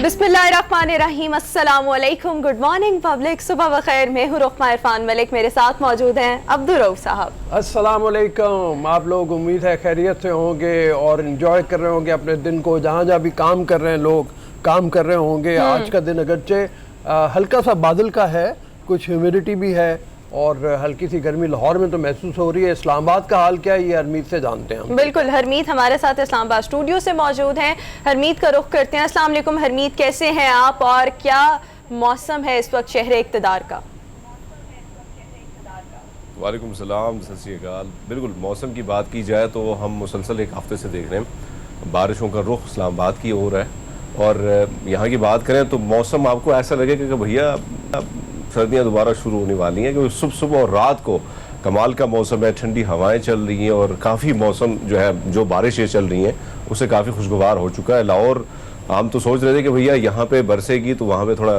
बिस्मिल्लाहिर्रहमानिर्रहीम, अस्सलाम वालेकुम, गुड मॉर्निंग पब्लिक, सुबह बखैर। मैं हूँ रुखमा इरफान मलिक, मेरे साथ मौजूद हैं अब्दुल रऊफ साहब। अस्सलाम वालेकुम। आप लोग उम्मीद है खैरियत से होंगे और इन्जॉय कर रहे होंगे अपने दिन को, जहाँ जहाँ भी काम कर रहे हैं लोग काम कर रहे होंगे। आज का दिन अगरचे हल्का सा बादल का है, कुछ ह्यूमिडिटी भी है और हल्की सी गर्मी लाहौर में तो महसूस हो रही है। इस्लामाबाद का हाल क्या है ये हरमीत से जानते हैं हम। बिल्कुल, हरमीत हमारे साथ इस्लामाबाद स्टूडियो से मौजूद हैं। हरमीत का रुख करते हैं। अस्सलाम वालेकुम हरमीत, कैसे हैं आप और क्या मौसम है इस वक्त शहर इक़्तिदार का? वालेकुम सलाम, सत श्री अकाल। बिल्कुल, मौसम की बात की जाए तो हम मुसलसल एक हफ्ते से देख रहे हैं बारिशों का रुख इस्लामाबाद की ओर है। और यहाँ की बात करें तो मौसम आपको ऐसा लगेगा कि भैया सर्दियाँ दोबारा शुरू होने वाली हैं, क्योंकि सुबह सुबह और रात को कमाल का मौसम है, ठंडी हवाएं चल रही हैं और काफ़ी मौसम जो है, जो बारिशें चल रही हैं उससे काफ़ी खुशगवार हो चुका है। लाहौर हम तो सोच रहे थे कि भैया यहाँ पे बरसेगी तो वहाँ पे थोड़ा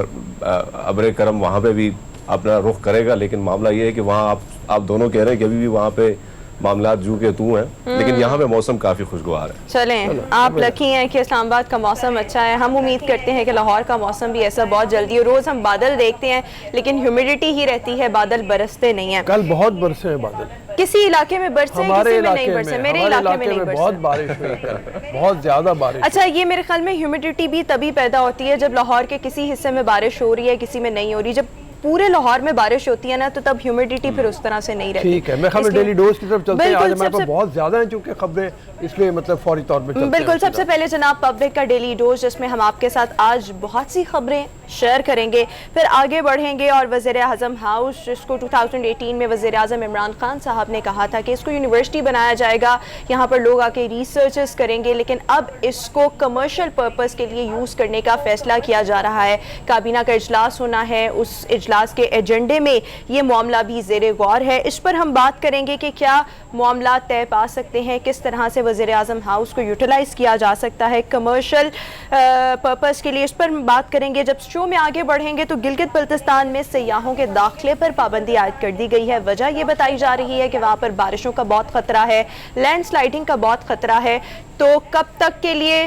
अब्र करम वहाँ पे भी अपना रुख करेगा, लेकिन मामला ये है कि वहाँ आप दोनों कह रहे हैं कि अभी भी वहाँ पे मामला जू के तू हैं, लेकिन यहाँ पे मौसम काफ़ी खुशगवार है। चलें, आप लकी हैं कि इस्लामाबाद का मौसम अच्छा है। हम उम्मीद करते हैं कि लाहौर का मौसम भी ऐसा बहुत जल्दी हो। रोज़ हम बादल देखते हैं लेकिन ह्यूमिडिटी ही रहती है, बादल बरसते नहीं हैं। कल बहुत बरसे हैं बादल, किसी इलाके में बरसे, किसी में नहीं बरसे। मेरे इलाके में नहीं बरसे। बहुत बारिश हुई कल, बहुत ज्यादा बारिश। अच्छा, ये मेरे ख्याल में ह्यूमिडिटी भी तभी पैदा होती है जब लाहौर के किसी हिस्से में बारिश हो रही है, किसी में नहीं हो रही। जब पूरे लाहौर में बारिश होती है ना तो तब ह्यूमिडिटी फिर उस तरह से नहीं रहती। ठीक है, मैं खबर डेली डोज की तरफ चलते हैं। आज हमारे पास बहुत ज्यादा हैं चूंकि खबरें, इसलिए मतलब फौरी तौर पे चलते हैं। बिल्कुल, सबसे पहले जनाब पब्लिक का डेली डोज, जिसमें हम आपके साथ आज बहुत सी खबरें शेयर करेंगे, फिर आगे बढ़ेंगे और वज़ीर आज़म हाउस, जिसको 2018 में वज़ीर आज़म इमरान खान साहब ने कहा था कि इसको यूनिवर्सिटी बनाया जाएगा, यहाँ पर लोग आके रिसर्चेस करेंगे, लेकिन अब इसको कमर्शियल पर्पस के लिए यूज़ करने का फैसला किया जा रहा है। काबीना का इजलास होना है, उस इजलास के एजेंडे में ये मामला भी ज़ेरे गौर है। इस पर हम बात करेंगे कि क्या मामला तय पा सकते हैं, किस तरह से वज़ीर आज़म हाउस को यूटिलाइज़ किया जा सकता है कमर्शियल पर्पस के लिए, इस पर हम बात करेंगे। जब शो में आगे बढ़ेंगे तो गिलगित बल्तिस्तान में सयाहों के दाखिले पर पाबंदी आयद कर दी गई है। वजह यह बताई जा रही है कि वहाँ पर बारिशों का बहुत खतरा है, लैंडस्लाइडिंग का बहुत खतरा है। तो कब तक के लिए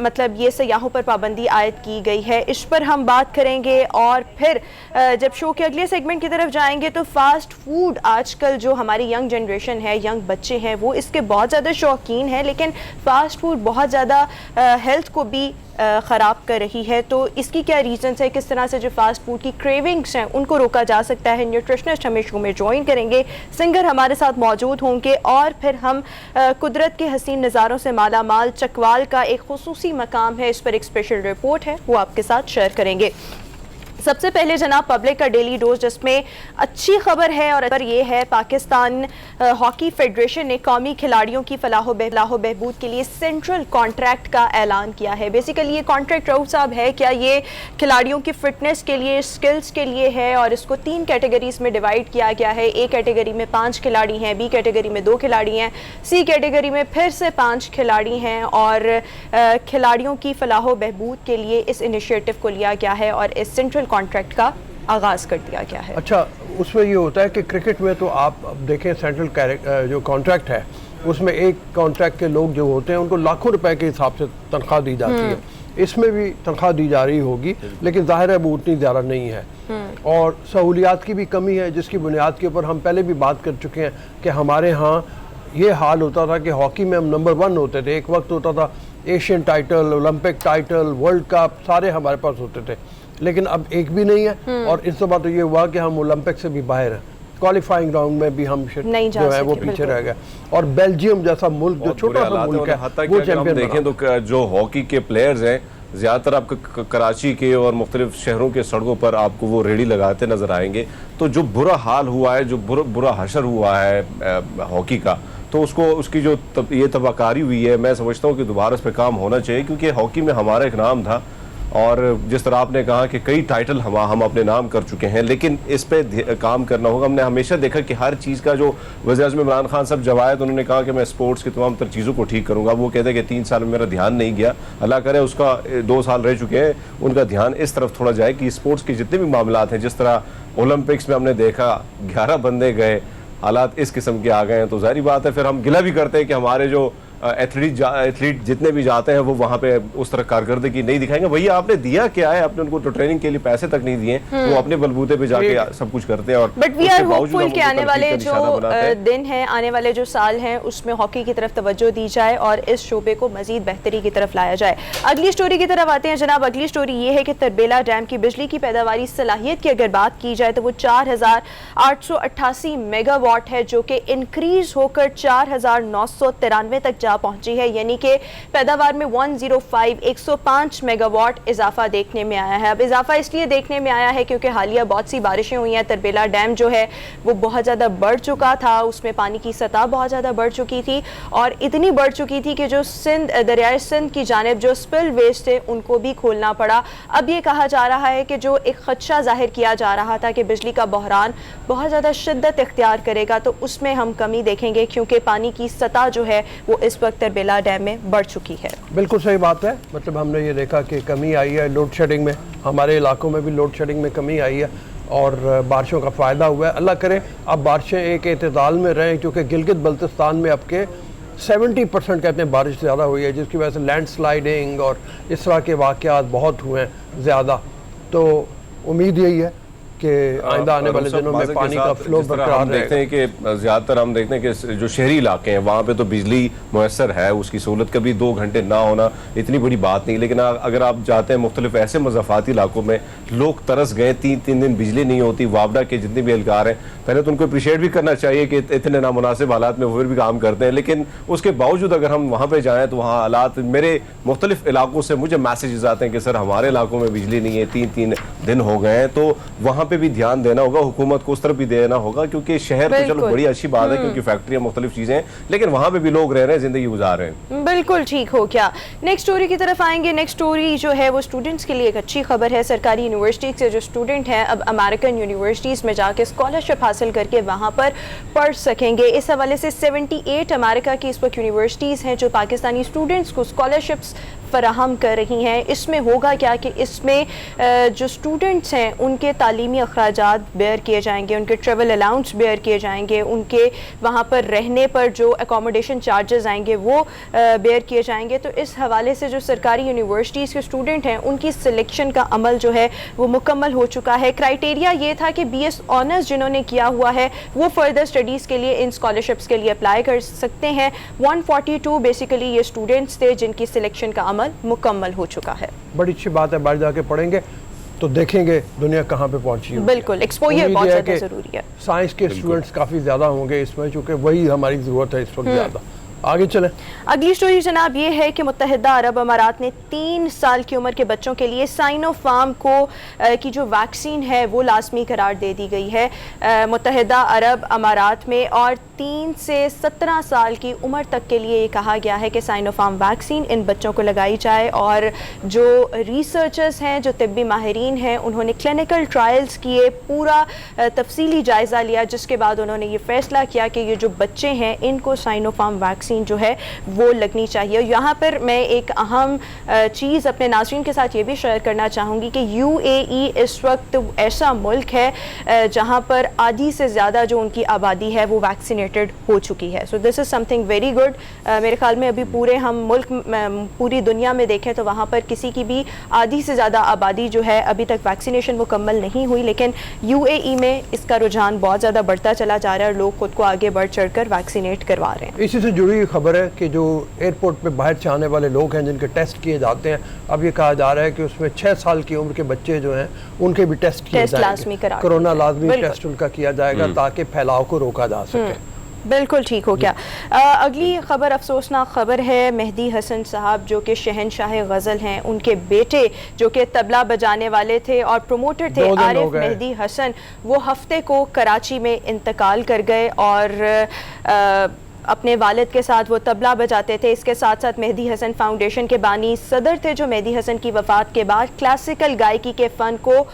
मतलब ये सयाहों पर पाबंदी आयद की गई है, इस पर हम बात करेंगे। और फिर जब शो के अगले सेगमेंट की तरफ जाएंगे तो फास्ट फूड, आजकल जो हमारी यंग जनरेशन है, यंग बच्चे हैं, वो इसके बहुत ज़्यादा शौकीन हैं, लेकिन फास्ट फूड बहुत ज़्यादा हेल्थ को भी ख़राब कर रही है। तो इसकी क्या रीजंस है, किस तरह से जो फास्ट फूड की क्रेविंग्स हैं उनको रोका जा सकता है। न्यूट्रिशनिस्ट हमें शो में ज्वाइन करेंगे, सिंगर हमारे साथ मौजूद होंगे और फिर हम कुदरत के हसीन नज़ारों से माला माल चकवाल का एक खुसूसी मकाम है, इस पर एक स्पेशल रिपोर्ट है, वो आपके साथ शेयर करेंगे। सबसे पहले जनाब पब्लिक का डेली डोज, जिसमें अच्छी खबर है और अगर ये है, पाकिस्तान हॉकी फेडरेशन ने कौमी खिलाड़ियों की फलाह बहबूद के लिए सेंट्रल कॉन्ट्रैक्ट का ऐलान किया है। बेसिकली ये कॉन्ट्रैक्ट रऊफ साहब है क्या, ये खिलाड़ियों की फिटनेस के लिए, स्किल्स के लिए है और इसको 3 कैटेगरीज में डिवाइड किया गया है। ए कैटेगरी में 5 खिलाड़ी हैं, बी कैटेगरी में 2 खिलाड़ी हैं, सी कैटेगरी में फिर से 5 खिलाड़ी हैं और खिलाड़ियों की फलाह बहबूद के लिए इस इनिशिएटिव को लिया गया है और इस सेंट्रल कॉन्ट्रैक्ट का आगाज कर दिया गया है। अच्छा, उसमें ये होता है कि क्रिकेट में तो आप देखें सेंट्रल जो कॉन्ट्रैक्ट है उसमें एक कॉन्ट्रैक्ट के लोग जो होते हैं उनको लाखों रुपए के हिसाब से तनख्वाह दी जाती है। इसमें भी तनख्वाह दी जा रही होगी, लेकिन जाहिर है वो उतनी ज़्यादा नहीं है और सहूलियात की भी कमी है, जिसकी बुनियाद के ऊपर हम पहले भी बात कर चुके हैं कि हमारे यहाँ ये हाल होता था कि हॉकी में हम नंबर 1 होते थे। एक वक्त होता था Asian title, Olympic title, world cup सारे हमारे पास होते थे, लेकिन अब एक भी नहीं है। और इस बात तो ये हुआ कि हम ओलंपिक से भी बाहर हैं, क्वालिफाइंग राउंड में भी हम जो है वो पीछे रह गए। और बेल्जियम जैसा मुल्क जो छोटा सा मुल्क है वो चैंपियन देखें तो जो हॉकी के प्लेयर्स हैं ज़्यादातर आपको कराची के और मुख्तलिफ शहरों के सड़कों पर आपको वो रेडी लगाते नजर आएंगे। तो जो बुरा हाल हुआ है, जो बुरा हशर हुआ है हॉकी का, तो उसकी जो ये तबाकारी हुई है, मैं समझता हूँ कि दोबारा इस पर काम होना चाहिए, क्योंकि हॉकी में हमारा एक नाम था और जिस तरह आपने कहा कि कई टाइटल हम अपने नाम कर चुके हैं, लेकिन इस पे काम करना होगा। हमने हमेशा देखा कि हर चीज़ का जो वज़ीर-ए-आज़म इमरान खान साहब जब आए तो उन्होंने कहा कि मैं स्पोर्ट्स की तमाम तर चीज़ों को ठीक करूँगा। वो कहते हैं कि 3 साल में मेरा ध्यान नहीं गया, अल्लाह करे उसका 2 साल रह चुके हैं, उनका ध्यान इस तरफ थोड़ा जाए कि स्पोर्ट्स के जितने भी मामलात हैं, जिस तरह ओलंपिक्स में हमने देखा 11 बंदे गए, हालात इस किस्म के आ गए हैं, तो जाहिर बात है फिर हम गिला भी करते हैं कि हमारे जो एथलीट जितने भी जाते हैं वो वहाँ पे उस तरह कारकर्दगी नहीं दिखाएंगे। भैया आपने दिया क्या है, आपने उनको तो ट्रेनिंग के लिए पैसे तक नहीं दिए, वो अपने बलबूते पे जाके सब कुछ करते हैं। और बट वी आर होपफुल कि आने वाले जो दिन हैं, आने वाले जो साल हैं, उसमें हॉकी की तरफ तवज्जो दी जाए और इस शोबे को मजीद बेहतरी की तरफ लाया जाए। अगली स्टोरी की तरफ आते हैं जनाब। अगली स्टोरी ये है कि तरबेला डैम की बिजली की पैदावारी सलाहियत की अगर बात की जाए तो वो 4888 मेगावाट है, जो कि इंक्रीज होकर 4993 तक जा पहुंची है। यानी कि पैदावार में 105 मेगावाट इजाफा देखने में आया है। अब इजाफा इसलिए देखने में आया है क्योंकि हालिया बहुत सी बारिशें हुई हैं। तरबेला डैम जो है वो बहुत ज़्यादा बढ़ चुका था, उसमें पानी की सतह बहुत ज़्यादा बढ़ चुकी थी और इतनी बढ़ चुकी थी कि जो दरियाए सिंध की जानिब जो स्पिल वेस्ट थे उनको भी खोलना पड़ा। अब ये कहा जा रहा है कि जो एक खदशा जाहिर किया जा रहा था कि बिजली का बहरान बहुत ज़्यादा शिद्दत इख्तियार करेगा, तो उसमें हम कमी देखेंगे क्योंकि पानी की सतह जो है वो इस वक्त तरबेला डैम में बढ़ चुकी है। बिल्कुल सही बात है। मतलब हमने ये देखा कि कमी आई है लोड शेडिंग में, हमारे इलाकों में भी लोड शेडिंग में कमी आई है और बारिशों का फ़ायदा हुआ है। अल्लाह करे अब बारिशें एक एतदाल में रहें, क्योंकि गिलगित बल्तिस्तान में अब के 70% कहते हैं बारिश ज़्यादा हुई है, जिसकी वजह से लैंड स्लाइडिंग और इस तरह के वाक़यात बहुत हुए हैं ज़्यादा। तो उम्मीद यही है कि आइंदा आने वाले दिनों में पानी का फ्लो बरकरार रहेगा। देखते हैं कि ज़्यादातर हम देखते हैं कि जो शहरी इलाके हैं वहाँ पे तो बिजली मुयसर है, उसकी सहूलत कभी 2 घंटे ना होना इतनी बड़ी बात नहीं। लेकिन अगर आप जाते हैं मुख्तलिफ ऐसे मज़ाफ़ाती इलाकों में, लोग तरस गए, 3 दिन बिजली नहीं होती। वापडा के जितने भी एहलकार हैं, पहले तो उनको अप्रिशिएट भी करना चाहिए कि इतने नामुनासिब हालात में वो फिर भी काम करते हैं। लेकिन उसके बावजूद अगर हम वहाँ पर जाएँ तो वहाँ हालात, मेरे मुख्तलिफ इलाकों से मुझे मैसेजेस आते हैं कि सर हमारे इलाकों में बिजली नहीं है, 3 दिन हो गए हैं। तो वहाँ पे भी ध्यान देना होगा, हुकूमत को उस तरफ भी देना होगा, क्योंकि शहर तो चलो बड़ी अच्छी बात है क्योंकि फैक्ट्रियां मुख्तलिफ चीजें हैं, लेकिन वहां पे भी लोग रह रहे हैं, जिंदगी गुजार रहे हैं। बिल्कुल ठीक हो क्या। नेक्स्ट स्टोरी की तरफ आएंगे। नेक्स्ट स्टोरी जो है वो स्टूडेंट्स के लिए एक अच्छी खबर है। सरकारी यूनिवर्सिटी से जो स्टूडेंट हैं अब अमेरिकन यूनिवर्सिटीज़ में जाके स्कॉलरशिप हासिल करके वहाँ पर पढ़ सकेंगे। इस हवाले से 78 अमेरिका की इस वक्त यूनिवर्सिटीज़ हैं जो पाकिस्तानी स्टूडेंट्स को स्कॉलरशिप्स फराहम कर रही हैं। इसमें होगा क्या कि इसमें जो स्टूडेंट्स हैं उनके तालीमी अखराजात बेयर किए जाएंगे, उनके ट्रेवल अलाउंस बेयर किए जाएंगे, उनके वहाँ पर रहने पर जो अकोमोडेशन चार्जेस आएंगे वो बेयर किए जाएंगे। तो इस हवाले से जो सरकारी यूनिवर्सिटीज़ के स्टूडेंट हैं उनकी सिलेक्शन का अमल जो है वो मुकम्मल हो चुका है। क्राइटेरिया ये था कि BS ऑनर्स जिन्होंने किया हुआ है वो फर्दर स्टडीज़ के लिए इन स्कॉलरशिप्स के लिए अप्लाई कर सकते हैं। 142 बेसिकली ये स्टूडेंट्स थे जिनकी सिलेक्शन का मुकम्मल हो चुका है। बड़ी अच्छी बात है, बाहर जाके पढ़ेंगे तो देखेंगे दुनिया कहाँ पे पहुंची है। बिल्कुल एक्सपोजर बहुत ज़्यादा ज़रूरी है। साइंस के स्टूडेंट्स काफ़ी ज़्यादा होंगे इसमें, क्योंकि वही हमारी ज़रूरत है इस वक्त ज़्यादा। आगे चलें। अगली स्टोरी जनाब ये है कि मुत्तहिदा अरब अमारात ने 3 साल की उम्र के बच्चों के लिए साइनोफार्म की जो वैक्सीन है वो लाजमी करार दे दी गई है मुत्तहिदा अरब अमारात में, और 3 से 17 साल की उम्र तक के लिए ये कहा गया है कि साइनोफार्म वैक्सीन इन बच्चों को लगाई जाए। और जो रिसर्चर्स हैं, जो तिब्बी माहिरीन हैं, उन्होंने क्लिनिकल ट्रायल्स किए, पूरा तफसीली जायज़ा लिया, जिसके बाद उन्होंने ये फैसला किया कि ये जो बच्चे हैं इनको साइनोफार्म वैक्सीन जो है वो लगनी चाहिए। यहाँ पर मैं एक अहम चीज़ अपने नाज़रीन के साथ ये भी शेयर करना चाहूँगी कि UAE इस वक्त ऐसा मुल्क है जहाँ पर आधी से ज़्यादा जो उनकी आबादी है वो वैक्सीनेटेड हो चुकी है। So this is something very good. मेरे ख्याल में अभी पूरे हम मुल्क पूरी दुनिया में देखें तो वहाँ पर किसी की भी आधी से ज़्यादा आबादी जो है अभी तक वैक्सीनेशन मुकम्मल नहीं हुई, लेकिन UAE में इसका रुझान बहुत ज़्यादा बढ़ता चला जा रहा है और लोग खुद को आगे बढ़ चढ़ कर वैक्सीनेट करवा रहे हैं। इसी से जुड़ी खबर है कि जो एयरपोर्ट पे बाहर से आने वाले लोग हैं जिनके टेस्ट किए जाते हैं, अब ये कहा जा रहा है कि उसमें 6 साल की उम्र के बच्चे जो हैं उनके भी टेस्ट किए जाएंगे। कोरोना लाजमी टेस्ट उनका किया जाएगा ताकि फैलाव को रोका जा सके। बिल्कुल ठीक हो क्या। अगली खबर अफसोसनाक खबर है। मेहदी हसन साहब जो कि शहनशाह गज़ल हैं, उनके बेटे जो कि तबला बजाने वाले थे और प्रोमोटर थे आरिफ मेहदी हसन, वो हफ्ते को कराची में इंतकाल कर गए और अपने वालिद के साथ वो तबला बजाते थे। इसके साथ साथ मेहदी हसन फाउंडेशन के बानी सदर थे जो मेहदी हसन की वफ़ात के बाद क्लासिकल गायकी के फ़न को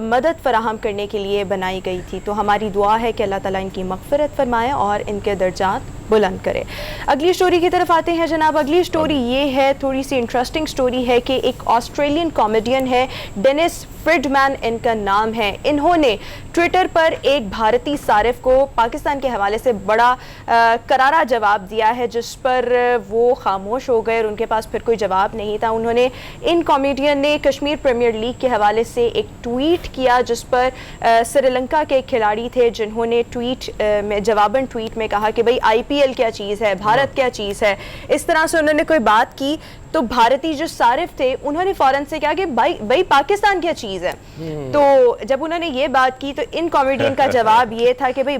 मदद फराहम करने के लिए बनाई गई थी। तो हमारी दुआ है कि अल्लाह ताला इनकी मग़फ़िरत फरमाए और इनके दर्जात बुलंद करे। अगली स्टोरी की तरफ आते हैं जनाब। अगली स्टोरी ये है, थोड़ी सी इंटरेस्टिंग स्टोरी है कि एक ऑस्ट्रेलियन कॉमेडियन है, डेनिस फ्रिडमैन इनका नाम है। इन्होंने ट्विटर पर एक भारतीय सारिफ को पाकिस्तान के हवाले से बड़ा करारा जवाब दिया है, जिस पर वो खामोश हो गए और उनके पास फिर कोई जवाब नहीं था। उन्होंने, इन कॉमेडियन ने कश्मीर प्रीमियर लीग के हवाले से एक ट्वीट किया, जिस पर श्रीलंका के खिलाड़ी थे जिन्होंने ट्वीट में जवाबन ट्वीट में कहा कि भाई IPL क्या चीज़ है, भारत क्या चीज़ है। इस तरह से उन्होंने कोई बात की तो भारतीय जो सारिफ थे उन्होंने फौरन से कहा कि भाई पाकिस्तान क्या चीज़ है। तो जब उन्होंने ये बात की तो इन कॉमेडियन का जवाब ये था कि भाई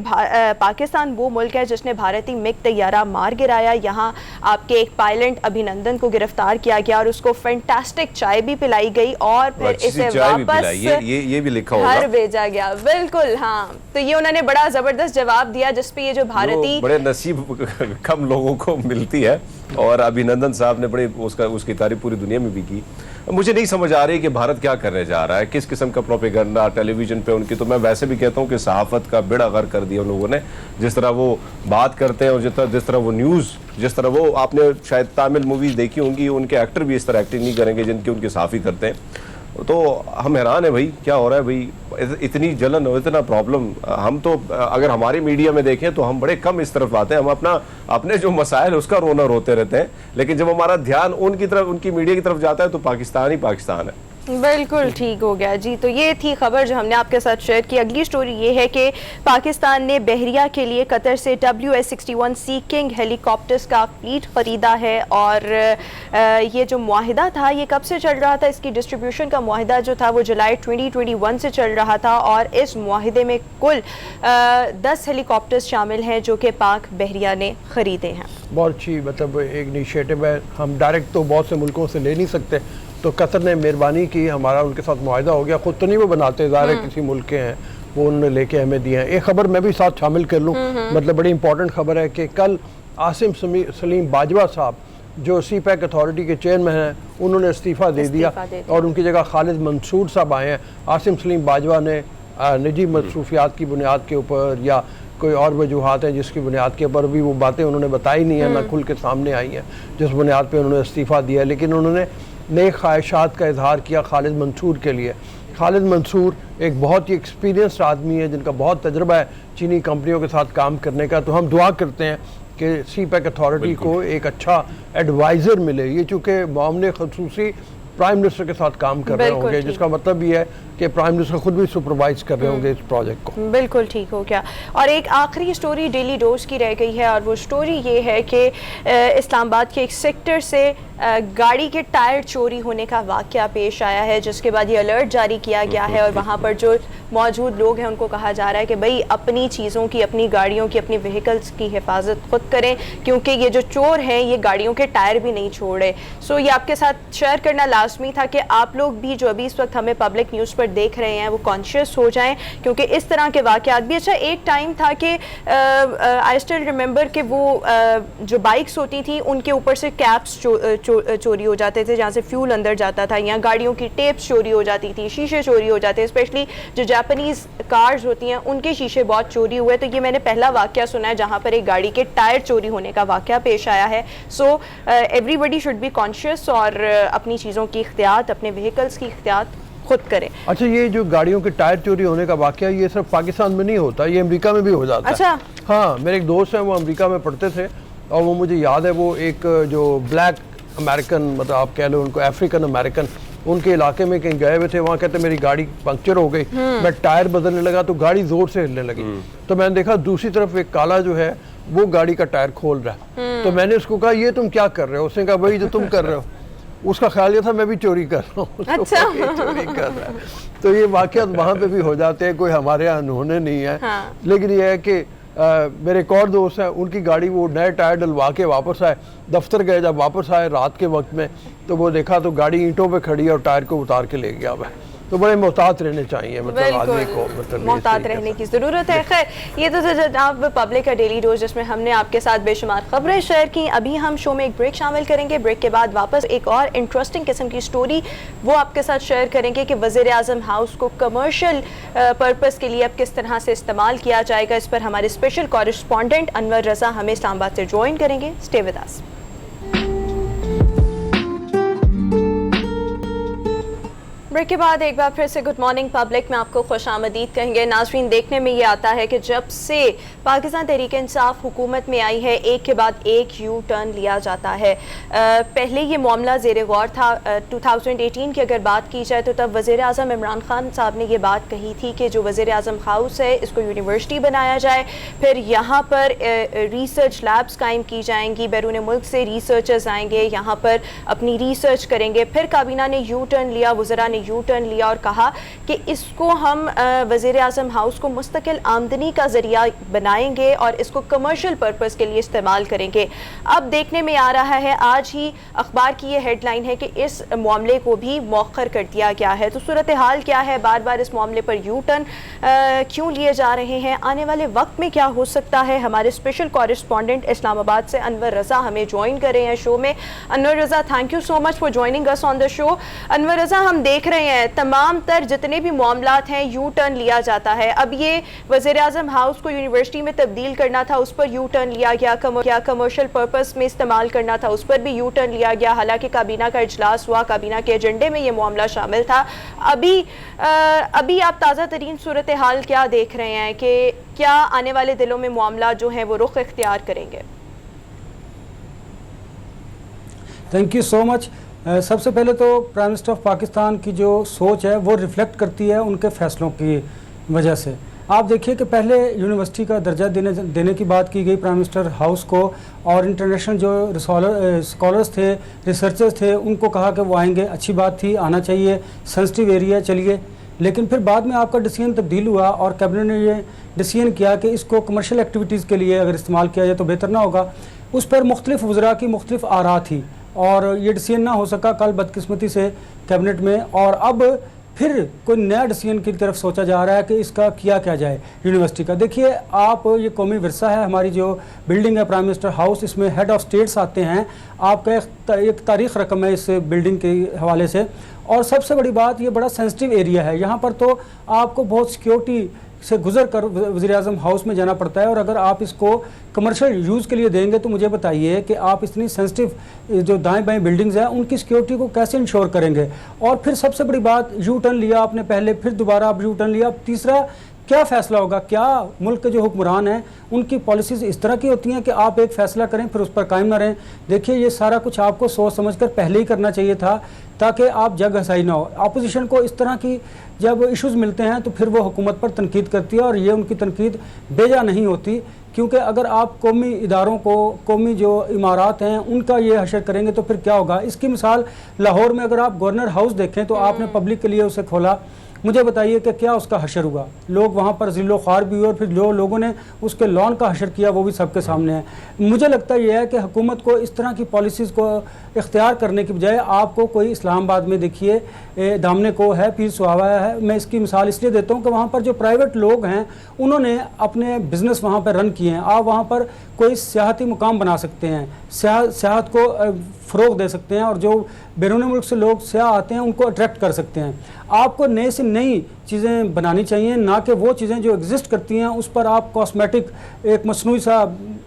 पाकिस्तान वो मुल्क है जिसने भारतीय मिग तैयारा मार गिराया। यहाँ आपके एक पायलट अभिनंदन को गिरफ्तार किया गया और उसको फैंटास्टिक चाय भी पिलाई गई और फिर इसे वापस ये भी लिखा होगा, घर भेजा गया। बिल्कुल, हाँ। तो ये उन्होंने बड़ा जबरदस्त जवाब दिया, जिसपे ये जो भारतीय, बड़े नसीब कम लोगों को मिलती है, और अभिनंदन साहब ने बड़े उसकी तारीफ पूरी दुनिया में भी की। मुझे नहीं समझ आ रही कि भारत क्या करने जा रहा है, किस किस्म का प्रोपेगेंडा टेलीविजन पे उनकी। तो मैं वैसे भी कहता हूँ कि सहाफत का बेड़ा गर्क कर दिया उन लोगों ने, जिस तरह वो बात करते हैं और जिस तरह वो न्यूज़, जिस तरह वो, आपने शायद तामिल मूवीज देखी होंगी, उनके एक्टर भी इस तरह एक्टिंग नहीं करेंगे जिनकी उनके साफ़ी करते हैं। तो हम हैरान है भाई, क्या हो रहा है भाई, इतनी जलन और इतना प्रॉब्लम। हम तो अगर हमारी मीडिया में देखें तो हम बड़े कम इस तरफ आते हैं, हम अपने जो मसाइल उसका रोना रोते रहते हैं, लेकिन जब हमारा ध्यान उनकी तरफ, उनकी मीडिया की तरफ जाता है तो पाकिस्तान ही पाकिस्तान है। बिल्कुल ठीक हो गया जी। तो ये थी खबर जो हमने आपके साथ शेयर की। अगली स्टोरी ये है कि पाकिस्तान ने बहरिया के लिए कतर से WS-61 सी किंग हेलीकॉप्टर्स का फ्लीट ख़रीदा है। और ये जो मुआहिदा था ये कब से चल रहा था, इसकी डिस्ट्रीब्यूशन का मुआहिदा जो था वो जुलाई 2021 से चल रहा था और इस मुआहिदे में कुल 10 हेलीकॉप्टर्स शामिल हैं जो कि पाक बहरिया ने ख़रीदे हैं। बहुत अच्छी मतलब एक इनिशिएटिव है। हम डायरेक्ट तो बहुत से मुल्कों से ले नहीं सकते, तो कतर ने मेहरबानी की, हमारा उनके साथ मुआहिदा हो गया। खुद तो नहीं वो बनाते, ज़ाहिर है किसी मुल्क के हैं, वो उन्होंने लेके हमें दिए हैं। एक खबर मैं भी साथ शामिल कर लूँ, मतलब बड़ी इंपॉर्टेंट खबर है कि कल आसिम सलीम बाजवा साहब जो CPEC अथॉरिटी के चेयरमैन हैं, उन्होंने इस्तीफ़ा दे दिया और उनकी जगह खालिद मंसूर साहब आए हैं। आसिम सलीम बाजवा ने निजी मसरूफियात की बुनियाद के ऊपर या कोई और वजूहात हैं जिसकी बुनियाद के ऊपर भी वो बातें उन्होंने बताई नहीं है, ना खुल के सामने आई हैं, जिस बुनियाद पे उन्होंने इस्तीफ़ा दिया। लेकिन उन्होंने नेक ख्वाहिशात का इजहार किया खालिद मंसूर के लिए। खालिद मंसूर एक बहुत ही एक्सपीरियंस्ड आदमी है जिनका बहुत तजर्बा है चीनी कंपनियों के साथ काम करने का। तो हम दुआ करते हैं कि CPEC अथॉरिटी को एक अच्छा एडवाइज़र मिले। ये चूँकि मामले खसूसी प्राइम मिनिस्टर के साथ काम कर रहे होंगे, जिसका मतलब ये है कि प्राइम मिनिस्टर खुद भी सुपरवाइज कर रहे होंगे इस प्रोजेक्ट को। बिल्कुल ठीक हो गया। और एक आखिरी स्टोरी डेली डोज की रह गई है और वो स्टोरी ये है कि इस्लामाबाद के एक सेक्टर से गाड़ी के टायर चोरी होने का वाक़या पेश आया है, जिसके बाद ये अलर्ट जारी किया गया है और वहाँ पर जो मौजूद लोग हैं उनको कहा जा रहा है कि भाई अपनी चीज़ों की, अपनी गाड़ियों की, अपनी व्हीकल्स की हिफाजत खुद करें, क्योंकि ये जो चोर हैं ये गाड़ियों के टायर भी नहीं छोड़े। सो ये आपके साथ शेयर करना लाजमी था कि आप लोग भी जो अभी इस वक्त हमें पब्लिक न्यूज़ पर देख रहे हैं वो कॉन्शियस हो जाएं, क्योंकि इस तरह के वाक़यात भी। अच्छा, एक टाइम था कि आई स्टिल रिमेंबर कि वो जो बाइक्स होती थी उनके ऊपर से कैप्स चोरी हो जाते थे जहाँ से फ्यूल अंदर जाता था, या गाड़ियों की टेप्स चोरी हो जाती थी, शीशे चोरी हो जाते, स्पेशली जो जापानीज़ कार्स होती हैं उनके शीशे बहुत चोरी हुए। तो ये मैंने पहला वाक़या सुना है जहाँ पर एक गाड़ी के टायर चोरी होने का वाक़या पेश आया है। So everybody should be conscious और अपनी चीज़ों की इख्तियात, अपने व्हीकल्स की इख्तियात खुद करें। अच्छा, ये जो गाड़ियों के टायर चोरी होने का वाक़या ये सिर्फ पाकिस्तान में नहीं होता, ये अमेरिका में भी हो जाता है। अच्छा, हाँ, मेरे एक दोस्त हैं वो अमेरिका में पढ़ते थे और वो मुझे याद है, वो एक जो ब्लैक अमेरिकन, मतलब आप कह लो उनको अफ्रीकन अमेरिकन, उनके इलाके में कहीं गए हुए थे। वहाँ कहते मेरी गाड़ी पंक्चर हो गई, मैं टायर बदलने लगा तो गाड़ी जोर से हिलने लगी। तो मैंने देखा दूसरी तरफ एक काला जो है वो गाड़ी का टायर खोल रहा है। तो मैंने उसको कहा ये तुम क्या कर रहे हो? उसने कहा वही जो तुम कर रहे हो। उसका ख्याल ये था मैं भी चोरी कर रहा हूँ। अच्छा। चोरी कर रहा है। तो ये वाक़यात वहाँ पे भी हो जाते हैं, कोई हमारे यहाँ अनहोने नहीं है। हाँ। लेकिन ये है कि मेरे एक और दोस्त हैं, उनकी गाड़ी वो नए टायर डलवा के वापस आए, दफ्तर गए, जब वापस आए रात के वक्त में तो वो देखा तो गाड़ी ईंटों पे खड़ी है और टायर को उतार के ले गया वह। तो बड़े मोहतात रहने चाहिए, मतलब आदमी को मतलब मोहतात रहने की ज़रूरत है। खैर, ये तो जनाब पब्लिक का डेली डोज जिसमें हमने आपके साथ बेशुमार खबरें शेयर की। अभी हम शो में एक ब्रेक शामिल करेंगे। ब्रेक के बाद वापस एक और इंटरेस्टिंग किस्म की स्टोरी वो आपके साथ शेयर करेंगे कि वज़ीर-ए-आज़म हाउस को कमर्शियल पर्पज़ के लिए अब किस तरह से इस्तेमाल किया जाएगा। इस पर हमारे स्पेशल कॉरेस्पॉन्डेंट अनवर रज़ा हमें इस्लामाबाद से ज्वाइन करेंगे। Stay with us. ब्रेक के बाद एक बार फिर से गुड मॉर्निंग पब्लिक में आपको खुशामदीद कहेंगे। नाज़रीन, देखने में ये आता है कि जब से पाकिस्तान तहरीक इंसाफ हुकूमत में आई है, एक के बाद एक यू टर्न लिया जाता है। पहले ये मामला ज़ेर गौर था। 2018 की अगर बात की जाए तो तब वज़ीर आज़म इमरान खान साहब ने ये बात कही थी कि जो वज़ीर आज़म हाउस है इसको यूनिवर्सिटी बनाया जाए, फिर यहाँ पर रिसर्च लैब्स कायम की जाएंगी, बैरून मुल्क से रिसर्चर्स आएंगे, यहाँ पर अपनी रिसर्च करेंगे। फिर काबीना ने यू टर्न लिया, वज़रा ने यू टर्न लिया और कहा कि इसको हम वज़ीर आज़म हाउस को मुस्तकिल आमदनी का ज़रिया बनाएंगे और इसको कमर्शियल पर्पस के लिए इस्तेमाल करेंगे। अब देखने में आ रहा है, आज ही अखबार की ये हेडलाइन है कि इस मामले को भी मौखर कर दिया गया है। तो सूरत हाल क्या है, बार बार इस मामले पर यू टर्न क्यों लिए जा रहे हैं, आने वाले वक्त में क्या हो सकता है? हमारे स्पेशल कॉरेस्पॉन्डेंट इस्लामाबाद से अनवर रज़ा हमें ज्वाइन कर रहे हैं शो में। Anwar Raza, thank you so much for joining us on the show. Anwar Raza, हम देख रहे हैं तमाम तर जितने भी मामलात हैं यू टर्न लिया जाता है। अब ये वज़ीर आज़म हाउस को यूनिवर्सिटी में तब्दील करना था, उस पर यू टर्न लिया गया। कमर्शियल पर्पस में इस्तेमाल करना था, उस पर भी यू टर्न लिया गया। हालांकि काबीना का इजलास हुआ, काबीना के एजेंडे में ये मामला शामिल था। अभी आप ताज़ा तरीन सूरत हाल क्या देख रहे हैं कि क्या आने वाले दिनों में मामला जो है वो रुख इख्तियार करेंगे? Thank you so much. सबसे पहले तो प्राइम मिनिस्टर ऑफ पाकिस्तान की जो सोच है वो रिफ्लेक्ट करती है उनके फैसलों की वजह से। आप देखिए कि पहले यूनिवर्सिटी का दर्जा देने की बात की गई प्राइम मिनिस्टर हाउस को, और इंटरनेशनल जो स्कॉलर्स थे, रिसर्चर्स थे, उनको कहा कि वो आएंगे, अच्छी बात थी, आना चाहिए, सेंसिटिव एरिया चलिए। लेकिन फिर बाद में आपका डिसीजन तब्दील हुआ और कैबिनेट ने ये डिसीजन किया कि इसको कमर्शियल एक्टिविटीज़ के लिए अगर इस्तेमाल किया जाए तो बेहतर ना होगा। उस पर मुख्तलिफ वज़रा की मुख्तलिफ आरा थी और ये डिसीजन ना हो सका कल बदकिस्मती से कैबिनेट में, और अब फिर कोई नया डिसीजन की तरफ सोचा जा रहा है कि इसका किया क्या जाए यूनिवर्सिटी का। देखिए आप, ये कौमी विरसा है, हमारी जो बिल्डिंग है प्राइम मिनिस्टर हाउस, इसमें हेड ऑफ स्टेट्स आते हैं। आपका एक तारीख़ रकम है इस बिल्डिंग के हवाले से, और सबसे बड़ी बात, ये बड़ा सेंसिटिव एरिया है। यहाँ पर तो आपको बहुत सिक्योरिटी से गुजर कर वज़ीर आज़म हाउस में जाना पड़ता है, और अगर आप इसको कमर्शियल यूज़ के लिए देंगे तो मुझे बताइए कि आप इतनी सेंसिटिव जो दाएं बाएं बिल्डिंग्स हैं उनकी सिक्योरिटी को कैसे इंश्योर करेंगे। और फिर सबसे बड़ी बात, यू टर्न लिया आपने पहले, फिर दोबारा आप यू टर्न लिया, अब तीसरा क्या फ़ैसला होगा? क्या मुल्क के जो हुक्मरान हैं उनकी पॉलिसीज़ इस तरह की होती हैं कि आप एक फ़ैसला करें फिर उस पर कायम ना रहें? देखिए ये सारा कुछ आपको सोच समझ कर पहले ही करना चाहिए था ताकि आप जग हसाई ना हो। अपोजिशन को इस तरह की जब इश्यूज़ मिलते हैं तो फिर वो हुकूमत पर तनकीद करती है, और ये उनकी तनकीद बेजा नहीं होती, क्योंकि अगर आप कौमी इदारों को, कौमी जो इमारात हैं उनका ये हशर करेंगे तो फिर क्या होगा। इसकी मिसाल लाहौर में अगर आप गवर्नर हाउस देखें तो आपने पब्लिक के लिए उसे खोला, मुझे बताइए कि क्या उसका हशर हुआ? लोग वहाँ पर ज़िल्लो ख्वार भी हुए, और फिर जो लोगों ने उसके लॉन का हशर किया वो भी सबके सामने है। मुझे लगता यह है कि हुकूमत को इस तरह की पॉलिसीज़ को इख्तियार करने की बजाय आपको कोई इस्लामाबाद में देखिए दामने को है, पीर सुहावा है। मैं इसकी मिसाल इसलिए देता हूँ कि वहाँ पर जो प्राइवेट लोग हैं उन्होंने अपने बिज़नेस वहाँ पर रन किए हैं। आप वहाँ पर कोई सियाहती मुकाम बना सकते हैं, सियाहत को फ़रोग दे सकते हैं, और जो बैरून मुल्क से लोग सियाह आते हैं उनको अट्रैक्ट कर सकते हैं। आपको नए से नई चीज़ें बनानी चाहिए, ना कि वो चीज़ें जो एग्जिस्ट करती हैं उस पर आप कॉस्मेटिक एक मसनूई सा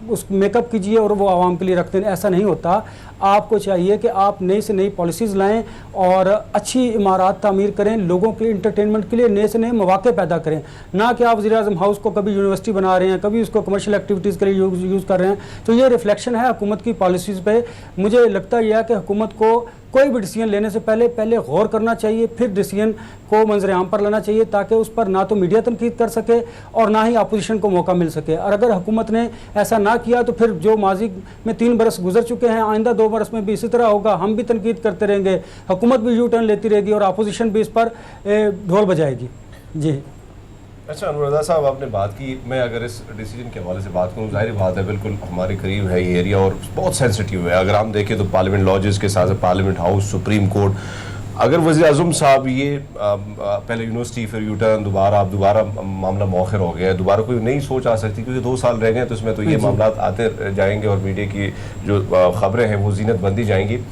उस मेकअप कीजिए और वो आवाम के लिए रखते हैं। ऐसा नहीं होता। आपको चाहिए कि आप नई से नई पॉलिसीज़ लाएं और अच्छी इमारत तामीर करें, लोगों के इंटरटेनमेंट के लिए नए से नए मौके पैदा करें, ना कि आप वज़ीर आज़म हाउस को कभी यूनिवर्सिटी बना रहे हैं, कभी उसको कमर्शियल एक्टिविटीज़ के लिए यूज़ कर रहे हैं। तो ये रिफ्लेक्शन है हुकूमत की पॉलिसीज़ पे। मुझे लगता यह है कि हुकूमत को कोई भी डिसीजन लेने से पहले गौर करना चाहिए, फिर डिसीजन को मंजर आम पर लाना चाहिए, ताकि उस पर ना तो मीडिया तनकीद कर सके और ना ही अपोजिशन को मौका मिल सके। और अगर हुकूमत ने ऐसा ना किया तो फिर जो माजी में 3 बरस गुजर चुके हैं, आइंदा 2 बरस में भी इसी तरह होगा। हम भी तनकीद करते रहेंगे, हुकूमत भी यू टर्न लेती रहेगी और अपोजिशन भी इस पर ढोल बजाएगी। जी अच्छा अनवर रज़ा साहब, आपने बात की, मैं अगर इस डिसीजन के हवाले से बात करूँ, जाहिर बात है बिल्कुल हमारे करीब है ये एरिया और बहुत सेंसिटिव है। अगर हम देखें तो पार्लियामेंट लॉजेस के साथ पार्लियामेंट हाउस, सुप्रीम कोर्ट, अगर वज़ीर आज़म साहब ये पहले यूनिवर्सिटी फिर यू टर्न, दोबारा मामला मौखर हो गया है, दोबारा कोई नई सोच आ सकती, क्योंकि 2 साल रह गए तो इसमें तो ये मामला आते जाएंगे और मीडिया की जो खबरें हैं वो जीनत बनती जाएंगी।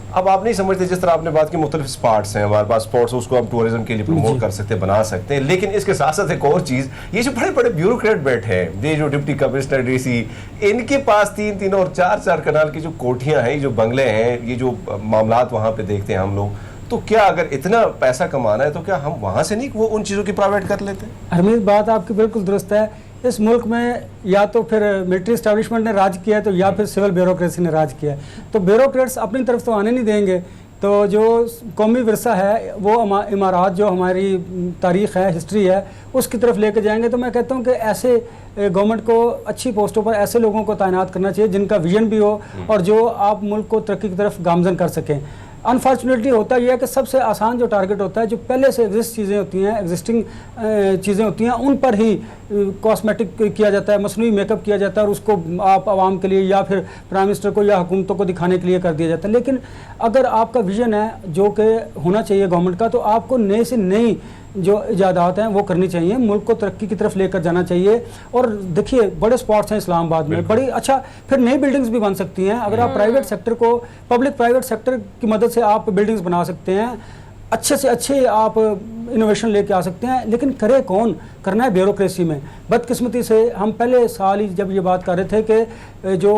अब आप नहीं समझते, जिस तरह आपने बात की, मुख्तलिफ स्पॉट्स हैं हमारे पास, स्पॉट्स उसको हम टूरिज्म के लिए प्रमोट कर सकते हैं, बना सकते हैं, लेकिन इसके साथ साथ एक और चीज़, ये जो बड़े बड़े ब्यूरोक्रेट बैठे हैं, ये जो डिप्टी कमिश्नर, डीसी, इनके पास 3-3 और 4-4 कनाल की जो कोठियाँ हैं, जो बंगले हैं, ये जो मामलात वहाँ पे देखते हैं हम लोग, तो क्या अगर इतना पैसा कमाना है तो क्या हम वहां से नहीं वो उन चीजों की प्राइवेट कर लेते? हरमीत, बात आपकी बिल्कुल दुरुस्त है। इस मुल्क में या तो फिर मिलिट्री एस्टैब्लिशमेंट ने राज किया है, तो या फिर सिविल ब्यूरोक्रेसी ने राज किया है। तो ब्यूरोक्रेट्स अपनी तरफ तो आने नहीं देंगे। तो जो कौमी विरसा है वो इमारात, जो हमारी तारीख़ है, हिस्ट्री है, उसकी तरफ लेके जाएंगे। तो मैं कहता हूँ कि ऐसे गवर्नमेंट को अच्छी पोस्टों पर ऐसे लोगों को तैनात करना चाहिए जिनका विजन भी हो और जो आप मुल्क को तरक्की की तरफ गामजन कर सकें। अनफॉर्चुनेटली होता यह है कि सबसे आसान जो टारगेट होता है, जो पहले से एग्जिस्टिंग चीज़ें होती हैं, उन पर ही कॉस्मेटिक किया जाता है, मसनूई मेकअप किया जाता है और उसको आप आवाम के लिए या फिर प्राइम मिनिस्टर को या हुकूमतों को दिखाने के लिए कर दिया जाता है। लेकिन अगर आपका विजन है जो कि होना चाहिए गवर्नमेंट का, तो आपको नए से नई जो इजादात हैं वो करनी चाहिए, मुल्क को तरक्की की तरफ लेकर जाना चाहिए। और देखिए बड़े स्पॉट्स हैं इस्लामाबाद में, बड़ी अच्छा, फिर नई बिल्डिंग्स भी बन सकती हैं अगर आप प्राइवेट सेक्टर को, पब्लिक प्राइवेट सेक्टर की मदद से आप बिल्डिंग्स बना सकते हैं, अच्छे से अच्छे आप इनोवेशन लेके आ सकते हैं। लेकिन करे कौन? करना है ब्यूरोक्रेसी में। बदकिस्मती से हम पहले साल ही जब ये बात कर रहे थे कि जो